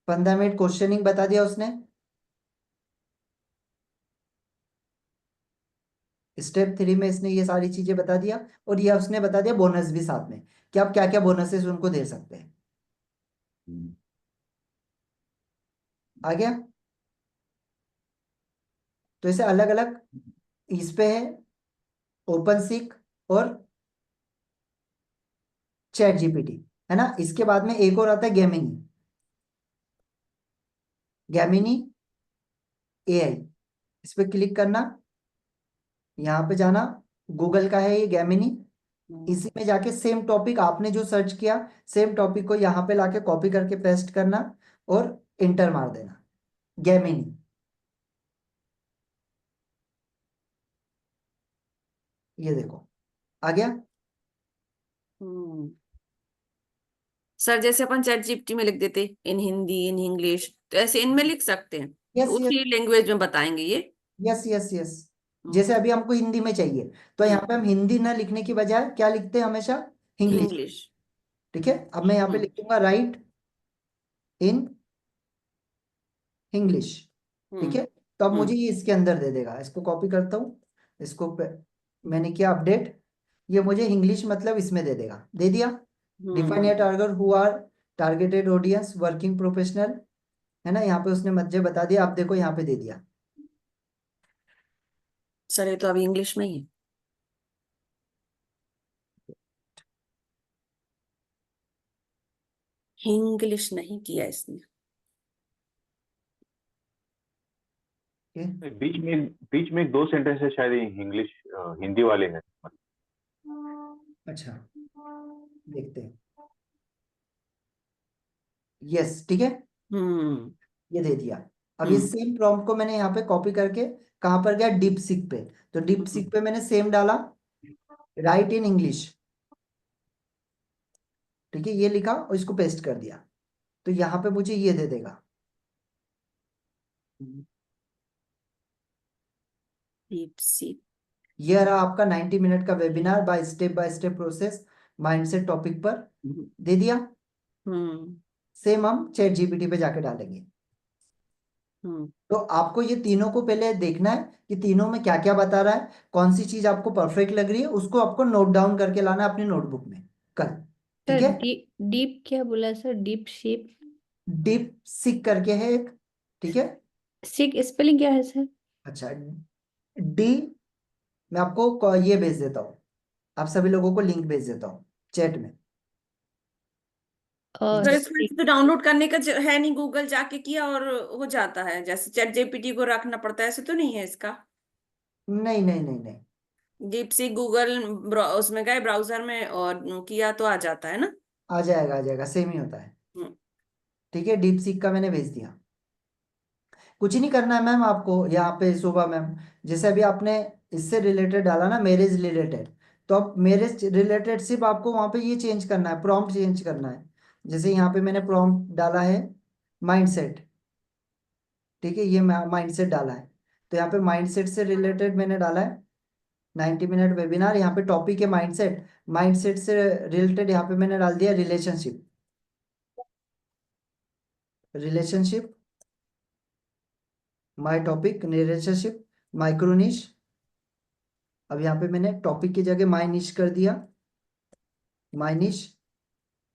15 minute questioning बता दिया उसने, स्टेप 3 में इसने ये सारी चीजें बता दिया, और ये उसने बता दिया बोनस भी साथ में, कि आप क्या क्या बोनसेस उनको दे सकते हैं। आ गया, तो इसे अलग अलग इस पे है, ओपन सीक और चैट जीपीटी, है ना। इसके बाद में एक और आता है गेमिनी, गेमिनी एआई, इस पे क्लिक करना, यहाँ पे जाना, गूगल का है ये गेमिनी, इसी में जाके सेम टॉपिक आपने जो सर्च किया, सेम टॉपिक को यहाँ पे लाके कॉपी करके पेस्ट करना और इंटर मार देना, गेमिनी। ये देखो आ गया। सर जैसे अपन चैट जीपीटी में लिख देते इन हिंदी इन इंग्लिश, तो ऐसे इनमें लिख सकते हैं, यस तो यस उसी लैंग्वेज में बताएंगे ये। यस यस यस, जैसे अभी हमको हिंदी में चाहिए, तो यहाँ पे हम हिंदी ना लिखने की बजाय क्या लिखते हैं हमेशा, इंग्लिश। इंग्लिश। ठीक है, अब मैं यहाँ पे लिखूंगा राइट इन इंग्लिश। ठीक है, तो अब मुझे ये इसके अंदर दे देगा, इसको कॉपी करता हूँ, इसको मैंने किया अपडेट, ये मुझे इंग्लिश मतलब इसमें दे देगा, दे दिया। Define your target who are targeted audience, working professional, है ना, यहाँ पे उसने मुझे बता दिया, आप देखो यहाँ पे दे दिया। सर ये तो अभी इंग्लिश में ही है। इंग्लिश नहीं किया इसने। Okay? बीच में 2 सेंटेंस है शायद इंग्लिश, हिंदी वाले हैं। अच्छा, देखते हैं, यस ठीक है, ये दे दिया। अब ये सेम प्रॉम्प्ट को मैंने यहाँ पे कॉपी करके कहाँ पर गया, डीप सीक पे, तो डीप सीक पे मैंने सेम डाला, राइट इन इंग्लिश, ठीक है, ये लिखा और इसको पेस्ट कर दिया, तो यहाँ पे मुझे ये दे देगा। Deep seek. ये रहा आपका 90 मिनट का webinar bye step process mindset topic पर, दे दिया। सेम हम चैट जीपीटी पे जाके डालेंगे। तो आपको ये तीनों को पहले देखना है कि तीनों में क्या क्या बता रहा है, कौन सी चीज आपको परफेक्ट लग रही है, उसको आपको नोट डाउन करके लाना है अपनी नोटबुक में कल। ठीक सर है, डीप क्या बोला सर, डीप शेप, डीप सिक करके है एक, ठीक है। सिक स्पेलिंग क्या है सर? अच्छा, डी, मैं आपको ये भेज देता हूँ, आप सभी लोगों को लिंक भेज देता हूँ चैट में। Sir Yes. इसमें तो डाउनलोड करने का है नहीं, गूगल जाके किया और हो जाता है, जैसे चैट जीपीटी को रखना पड़ता है, ऐसे तो नहीं है इसका। नहीं नहीं नहीं नहीं, डीप सीक गूगल उसमें गए ब्राउजर में और किया तो आ जाता है ना। आ जाएगा, सेम ही होता है। हम्म, ठीक है, डीप सीक का मैंने भेज दिया। कुछ नहीं करना है मैम आपको यहाँ पे शोभा मैम। जैसे अभी आपने इससे रिलेटेड डाला ना, मैरिज रिलेटेड, तो अब मैरिज रिलेटेड सिर्फ आपको वहाँ पे ये चेंज करना है, प्रॉम्प्ट चेंज करना है। जैसे यहाँ पे मैंने प्रॉम्प्ट डाला है माइंडसेट। ठीक है, ये माइंडसेट डाला है, तो यहाँ पे माइंडसेट से रिलेटेड मैंने डाला है 90 मिनट वेबिनार। यहाँ पे टॉपिक है माइंडसेट, माइंडसेट से रिलेटेड यहाँ पे मैंने डाल दिया relationship. Relationship my topic relationship micro निश। अब यहाँ पे मैंने टॉपिक की जगह माय निश कर दिया, माय निश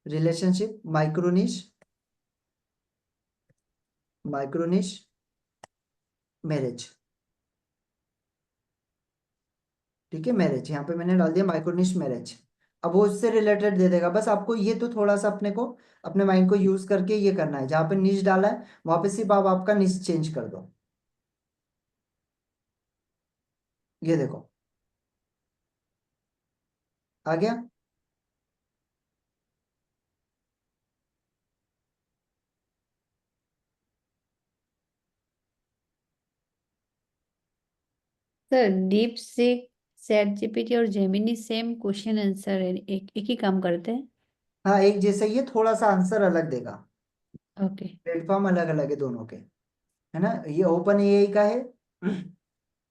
रिलेशनशिप माइक्रो निश, माइक्रो निश मैरिज। ठीक है, मैरिज यहाँ पे मैंने डाल दिया माइक्रो निश मैरिज। अब वो उससे रिलेटेड दे देगा, बस आपको ये तो थोड़ा सा अपने को अपने माइंड को यूज करके ये करना है। जहाँ पे निश डाला है वहां पे सिर्फ आप आपका निश चेंज कर दो। ये देखो आ गया। Sir deep seek, chat GPT और जेमिनी सेम क्वेश्चन आंसर है, एक ही काम करते हैं। हाँ, एक जैसा ही है, थोड़ा सा आंसर अलग देगा। ओके। प्लेटफॉर्म अलग अलग है दोनों के, है ना। ये ओपन एआई का है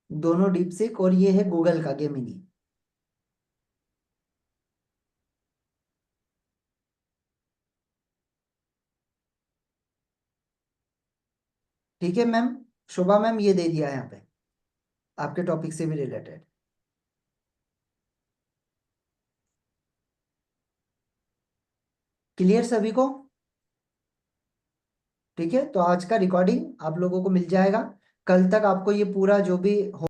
दोनों डीप सीक, और ये है गूगल का गेमिनी। ठीक है मैम, शोभा मैम ये दे दिया है यहाँ पे आपके टॉपिक से भी रिलेटेड। क्लियर सभी को? ठीक है, तो आज का रिकॉर्डिंग आप लोगों को मिल जाएगा। कल तक आपको ये पूरा जो भी